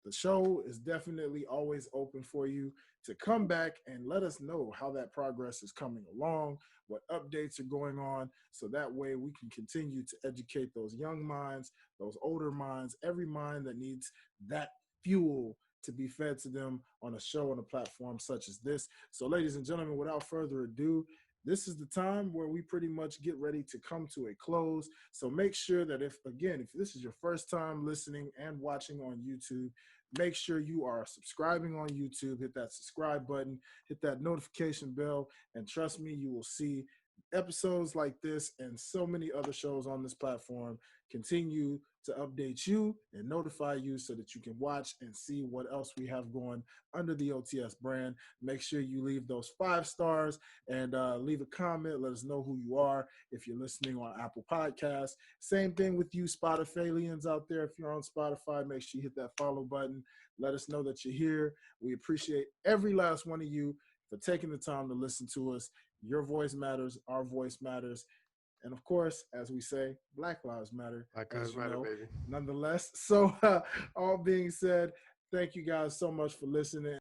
the show is definitely always open for you to come back and let us know how that progress is coming along, what updates are going on, so that way we can continue to educate those young minds, those older minds, every mind that needs that fuel to be fed to them on a show, on a platform such as this. So ladies and gentlemen, without further ado, this is the time where we pretty much get ready to come to a close. So make sure that if this is your first time listening and watching on YouTube, make sure you are subscribing on YouTube. Hit that subscribe button, hit that notification bell, and trust me, you will see episodes like this and so many other shows on this platform continue to update you and notify you so that you can watch and see what else we have going under the OTS brand. Make sure you leave those 5 stars and leave a comment. Let us know who you are if you're listening on Apple Podcasts. Same thing with you Spotifylians out there. If you're on Spotify, make sure you hit that follow button. Let us know that you're here. We appreciate every last one of you for taking the time to listen to us. Your voice matters. Our voice matters. And of course, as we say, Black Lives Matter. Black Lives Matter, baby. Nonetheless. So all being said, thank you guys so much for listening.